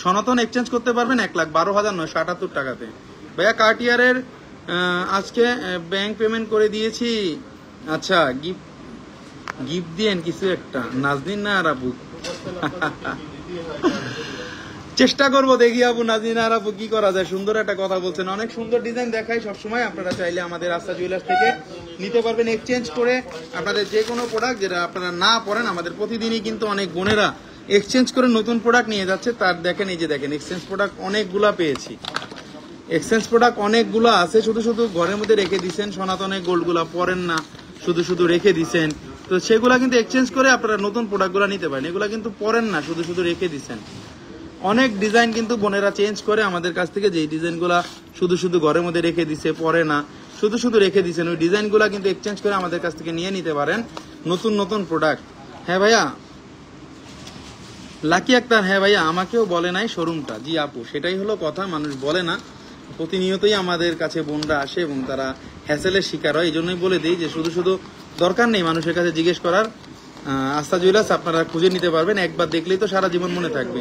সনাতন এক্সচেঞ্জ করতে পারবেন 1,12,978 টাকাতে। ভাইয়া কার্টিয়ারের আজকে ব্যাংক পেমেন্ট করে দিয়েছি। আচ্ছা, গিফট দিয়েন কিছু একটা, নাজনীন না আর আপু? চেষ্টা করবো, দেখি আপু নাজনীন আর আপু কি করা যায়। সুন্দর একটা কথা বলছেন, অনেক সুন্দর ডিজাইন দেখাই সবসময়। আপনারা চাইলে আমাদের আস্থা জুয়েলার্স থেকে নিতে পারবেন এক্সচেঞ্জ করে আপনাদের যে কোনো প্রোডাক্ট যেটা আপনারা না পরেন। আমাদের প্রতিদিনই কিন্তু অনেক বোনেরা এক্সচেঞ্জ করে নতুন প্রোডাক্ট নিয়ে যাচ্ছে। তার দেখেন, এই যে দেখেন এক্সচেঞ্জ প্রোডাক্ট অনেকগুলা পেয়েছি, এক্সচেঞ্জ প্রোডাক্ট অনেকগুলো আছে। শুধু ঘরের মধ্যে রেখে দিচ্ছেন, সনাতনের গোল্ডগুলা পরেন না, শুধু রেখে দিচ্ছেন, তো সেগুলা কিন্তু এক্সচেঞ্জ করে আপনারা নতুন প্রোডাক্টগুলো নিতে পারেন। এগুলা কিন্তু পরেন না, শুধু রেখে দিচ্ছেন। অনেক ডিজাইন কিন্তু বোনেরা চেঞ্জ করে আমাদের কাছ থেকে, যেই ডিজাইনগুলা শুধু ঘরের মধ্যে রেখে দিছে, পরে না, শুধু রেখে দিচ্ছেন, ওই ডিজাইনগুলা কিন্তু এক্সচেঞ্জ করে আমাদের কাছ থেকে নিয়ে নিতে পারেন নতুন প্রোডাক্ট। হ্যাঁ ভাইয়া লাকি আক্তার, হ্যাঁ ভাইয়া আমাকেও বলে নাই শোরুমটা। জি আপু, সেটাই হলো কথা, মানুষ বলে না। প্রতিনিয়তই আমাদের কাছে বোনরা আসে এবং তারা হ্যাসেলের শিকার হয়। এই জন্যই বলে দিই যে শুধু দরকার নেই মানুষের কাছে জিজ্ঞেস করার। আস্থা জুয়েলার্স আপনারা খুঁজে নিতে পারবেন, একবার দেখলেই তো সারা জীবন মনে থাকবে।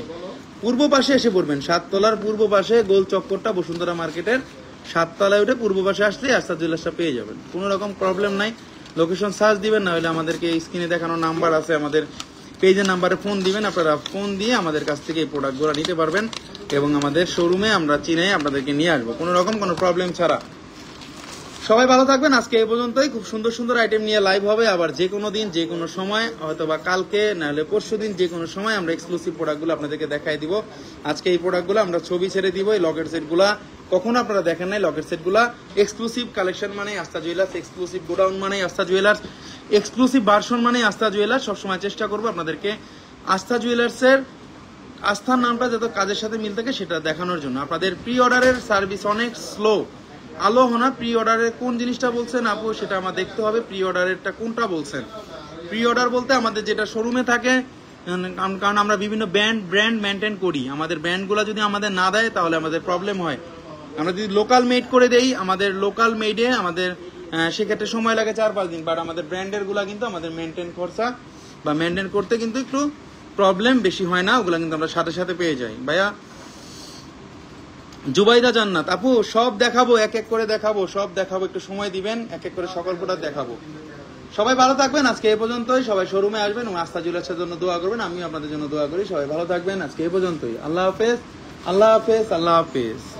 পূর্ব পাশে এসে পড়বেন, 7 তলার পূর্ব পাশে গোল চক্করটা বসুন্ধরা মার্কেটের 7 তলায় উঠে পূর্ব পাশে আসলে আস্থা জুয়েলার্সটা পেয়ে যাবেন, কোনো রকম প্রবলেম নাই। লোকেশন সার্চ দিবেন, না হলে আমাদেরকে স্ক্রিনে দেখানো নাম্বার আছে, আমাদের পেজের নাম্বারে ফোন দিবেন। আপনারা ফোন দিয়ে আমাদের কাছ থেকে এই প্রোডাক্টগুলো নিতে পারবেন, এবং আমাদের শোরুমে আমরা চিনে আপনাদেরকে নিয়ে আসবো কোনো রকম কোনো প্রবলেম ছাড়া। সবাই ভালো থাকবেন। আজকে এই পর্যন্তই। খুব সুন্দর আইটেম নিয়ে লাইভ হবে আবার যে কোনো দিন, যে কোনো সময়, হয়তো বা কালকে না হলে পরশু দিন, যে কোনো সময় আমরা এক্সক্লুসিভ প্রোডাক্টগুলো আপনাদেরকে দেখাই দিব। আজকে এই প্রোডাক্টগুলো আমরা ছবি ছেড়ে দিব। এই লকেট সেটগুলা কখনো আপনারা দেখেন নাই, লকেট সেটগুলা এক্সক্লুসিভ কালেকশন মানে আস্থা জুয়েলার্স, এক্সক্লুসিভ গোডাউন মানে আস্থা জুয়েলার্স, এক্সক্লুসিভ ভার্সন মানে আস্থা জুয়েলার্স। সবসময় চেষ্টা করবো আপনাদেরকে আস্থা জুয়েলার্সের আস্থার নামটা যত কাজের সাথে মিল থাকে সেটা দেখানোর জন্য। আপনাদের প্রি অর্ডারের সার্ভিস অনেক স্লো, আলো হোনা প্রি অর্ডারের কোন জিনিসটা বলছেন আপু, সেটা আমার দেখতে হবে। প্রি অর্ডারেরটা কোনটা বলছেন? প্রি অর্ডার বলতে আমাদের যেটা শোরুমে থাকে, কারণ আমরা বিভিন্ন ব্র্যান্ড মেনটেন করি। আমাদের ব্র্যান্ডগুলো যদি আমাদের না দেয় তাহলে আমাদের প্রবলেম হয়। আমরা যদি লোকাল মেড করে দেই, আমাদের লোকাল মেডে আমাদের সেক্ষেত্রে সময় লাগে 4-5 দিন, বাট আমাদের ব্র্যান্ডের গুলা কিন্তু আমাদের মেনটেন খরচা বা মেনটেন করতে কিন্তু একটু প্রবলেম বেশি হয় না, ওগুলা কিন্তু আমরা সাথে পেয়ে যাই। ভাইয়া জুবাইদা জান্নাত আপু সব দেখাবো, এক এক করে দেখাবো, সব দেখাবো, একটু সময় দিবেন, এক এক করে সকল প্রোডাক্ট দেখাবো। সবাই ভালো থাকবেন, আজকে এই পর্যন্তই। সবাই শোরুমে আসবেন এবং আস্থা জুয়েলার্সের জন্য দোয়া করবেন, আমিও আপনাদের জন্য দোয়া করি। সবাই ভালো থাকবেন, আজকে এই পর্যন্তই। আল্লাহ হাফেজ, আল্লাহ হাফেজ, আল্লাহ হাফেজ।